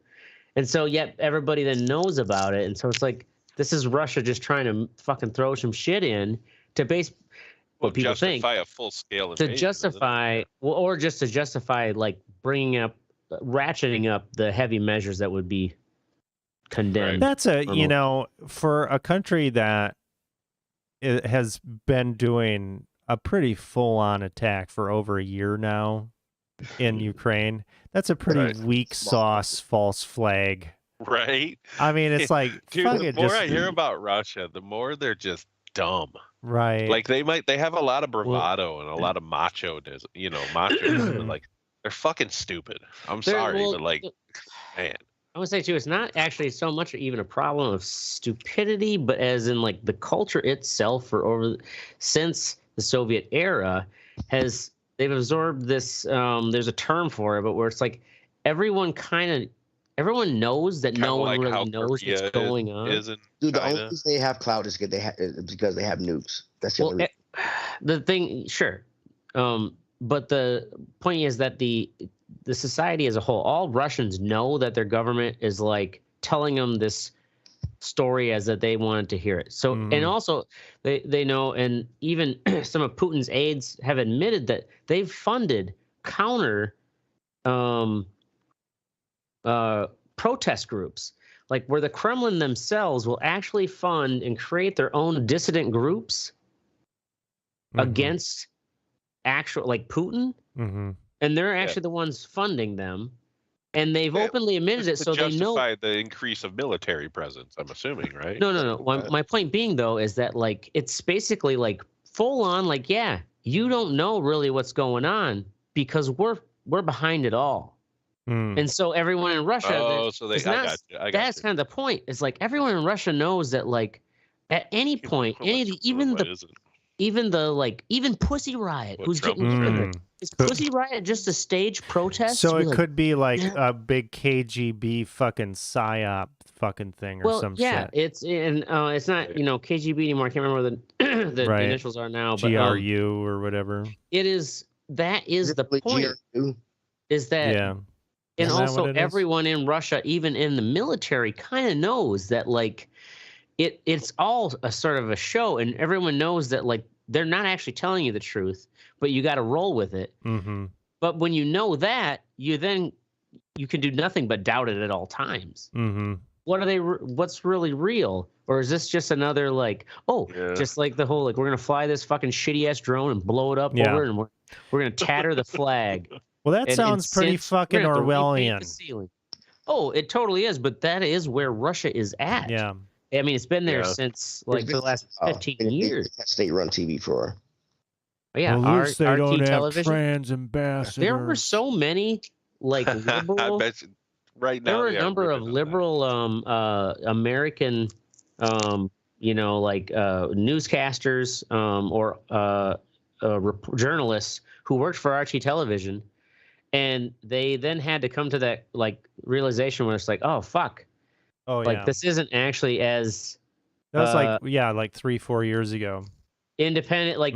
and so yet everybody then knows about it, and so it's like, this is Russia just trying to fucking throw some shit in to what people think, justify a full scale to justify, or just to justify like ratcheting up the heavy measures that would be condemned. That's for a country that has been doing a pretty full-on attack for over a year now in Ukraine. That's a pretty weak sauce false flag. Right? I mean, it's like, dude, the more I hear about Russia, the more they're just dumb. Right. Like they have a lot of bravado and a lot of macho, but like they're fucking stupid. I'm sorry, but like, man. I would say too, it's not actually so much even a problem of stupidity, but as in like the culture itself, since the Soviet era, they've absorbed this. There's a term for it, but where it's like everyone knows that no one really knows what's going on. Dude, the only reason they have clout is because they have nukes. That's the only reason. The thing, sure, but the point is that the society as a whole, all Russians know that their government is like telling them this story as that they wanted to hear it. So, and also they know, and even some of Putin's aides have admitted that they've funded counter protest groups, like where the Kremlin themselves will actually fund and create their own dissident groups against actual like Putin. And they're actually the ones funding them, and they've openly admitted it. So they know the increase of military presence. I'm assuming, right? No. My point being though is that like it's basically like full on like, yeah, you don't know really what's going on because we're behind it all. And so everyone in Russia, that's kind of the point. It's like everyone in Russia knows that like at any point, even Pussy Riot, who's getting is Pussy Riot just a stage protest? So it could be like a big KGB fucking psyop fucking thing or some shit. It's not KGB anymore. I can't remember what the initials are now. But, GRU or whatever. That is the point. GRU? Is that and also everyone in Russia, even in the military, kind of knows that like it's all a sort of a show, and everyone knows that like they're not actually telling you the truth, but you got to roll with it. But when you know that, you can do nothing but doubt it at all times. What's really real? Or is this just another like, just like the whole, like, we're going to fly this fucking shitty ass drone and blow it up over, and we're going to tatter the flag. Well, that sounds pretty fucking Orwellian. Oh, it totally is. But that is where Russia is at. Yeah. I mean, it's been there since like for the last 15 years. State-run TV for. Yeah, at least they don't television. have trans ambassadors. There were so many like liberal. I bet you, right now there were a number of liberal American, newscasters or journalists who worked for RT Television, and they then had to come to that like realization where it's like, oh fuck. Oh, like this isn't actually as that was like 3-4 years ago. Independent, like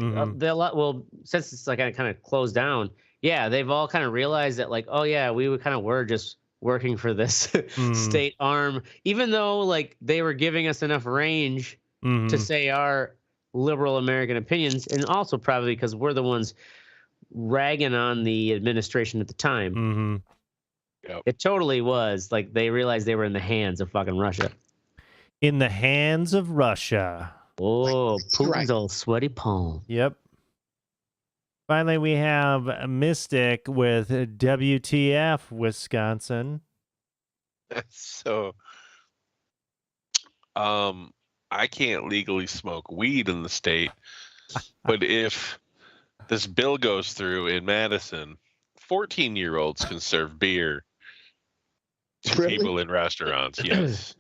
since it's like kind of closed down, they've all kind of realized that like, oh yeah, we were just working for this state arm, even though like they were giving us enough range to say our liberal American opinions, and also probably because we're the ones ragging on the administration at the time. Yep. It totally was like they realized they were in the hands of fucking Russia. In the hands of Russia. Oh, Putin's old sweaty palm. Yep. Finally, we have Mystic with WTF Wisconsin. So, I I can't legally smoke weed in the state, but if this bill goes through in Madison, 14-year-olds can serve beer to Really? people in restaurants. Yes.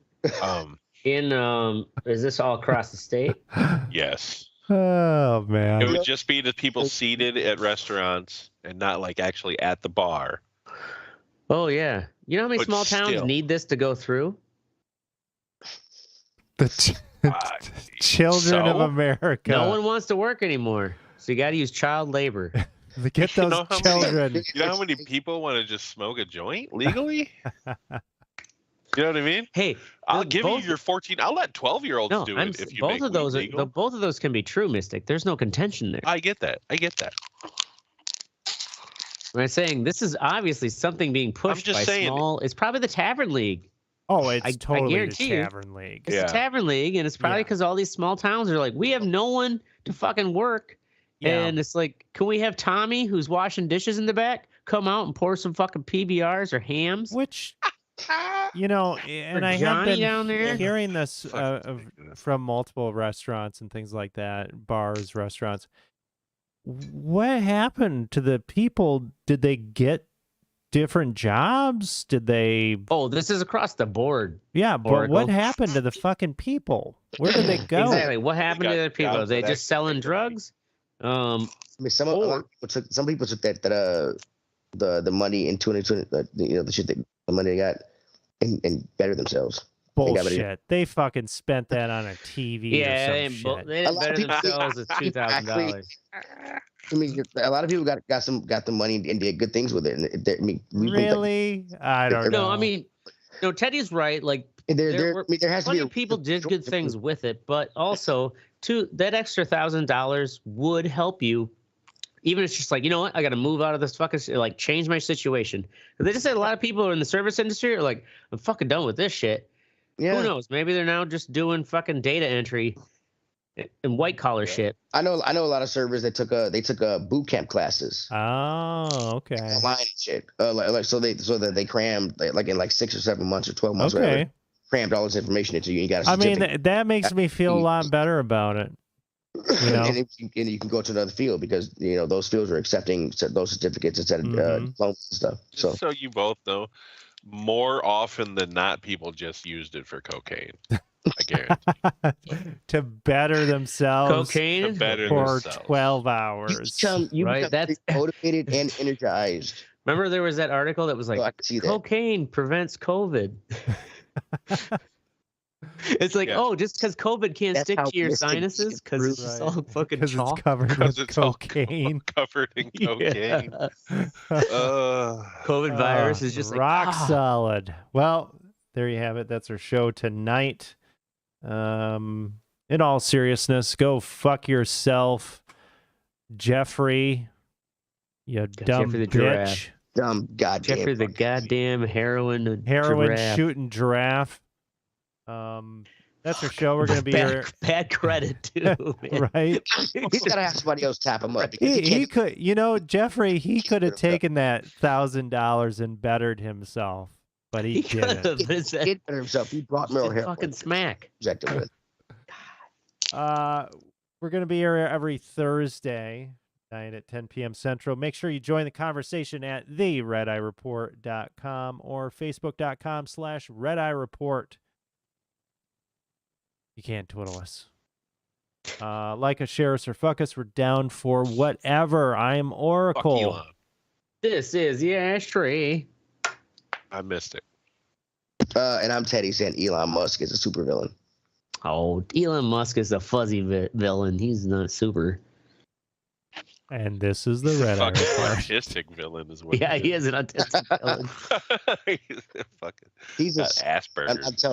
Is this all across the state? Yes. Oh man. It would just be the people seated at restaurants and not like actually at the bar. Oh yeah. You know how many But small towns still. need this to go through? The children of so? America. No one wants to work anymore, so you got to use child labor. Get You those know how many- children. You know how many people want to just smoke a joint legally? You know what I mean? Hey, I'll give both- you your 14. I'll let 12-year-olds No, do I'm it if you both make of those. weed legal. Both of those can be true, Mystic. There's no contention there. I get that. I'm saying this is obviously something being pushed just by saying. small. It's probably the Tavern League. Oh, it's I totally the guarantee you. Tavern League. It's Yeah. the Tavern League, and it's probably Yeah. because all these small towns are like, we have no one to fucking work. Yeah. And it's like, can we have Tommy, who's washing dishes in the back, come out and pour some fucking PBRs or hams? Which, and I have Johnny been down there? hearing this Fucking ridiculous. from multiple restaurants and things like that, bars, restaurants. What happened to the people? Did they get different jobs? Did they? Oh, this is across the board. Yeah, but Oracle. what happened to the fucking people? Where did they go? Exactly. What happened to got the other people? Are jobs they that just actually selling make the money. drugs? I mean, some people took that the money in 2020, the money they got, and better themselves. Bullshit. They fucking spent that on a TV Yeah, or they some didn't, shit. they A didn't lot of better people- themselves as $2,000. I mean, a lot of people got the money and did good things with it. And we think that- Really? I don't know. No, I mean, no, Teddy's right. Like, there were has to plenty be of people did good things with it, but also, that extra $1,000 would help you. Even if it's just like, you know what, I got to move out of this fucking, like, change my situation. They just said a lot of people in the service industry are like, I'm fucking done with this shit. Yeah, Who knows? Maybe they're now just doing fucking data entry and white collar shit. I know a lot of servers that took boot camp classes. Oh, okay. Online and shit. So that they crammed like in like 6 or 7 months or 12 months. Okay. Whatever, crammed all this information into you. And you got a I mean, certificate. that makes me feel a lot better about it. You know? and you can go to another field because those fields are accepting those certificates instead of Mhm. diplomas and stuff. So Just so you both know, more often than not, people just used it for cocaine. I guarantee. To better themselves To Cocaine? better for themselves. 12 you hours. become Right, that's- motivated and energized. Remember there was that article that was like, So I can see that. cocaine prevents COVID. It's like, Yeah. oh, just because COVID can't That's stick how to your Mystic sinuses gets because it's just Right. all fucking Because it's chalk. covered Because with it's all cocaine. covered in cocaine. Yeah. COVID virus is just rock like, solid. Well, there you have it. That's our show tonight. In all seriousness, go fuck yourself, Jeffrey. You dumb Jeffrey the bitch. giraffe. Dumb goddamn. Jeffrey the goddamn heroin giraffe. Shooting giraffe. That's our show. We're gonna be here, bad credit too, man. right? He's got to have somebody else tap him up because He could, Jeffrey. He could have taken that $1,000 and bettered himself, but he He could didn't. have. But it's he did better himself. He brought Merle a Hair. fucking smack. Projected with. We're going to be here every Thursday night at 10 p.m. Central. Make sure you join the conversation at theredeyereport.com or facebook.com/redeyereport. You can't twiddle us. Like us, share us, or fuck us. We're down for whatever. I'm Fuck Oracle. Elon. This is the ashtray. I missed it. And I'm Teddy saying Elon Musk is a supervillain. Oh, Elon Musk is a fuzzy villain. He's not super. And this is the Red Eye Fucking Report. artistic villain is what. Yeah, he is an autistic villain. He's a fucking He's a Asperger's. I'm telling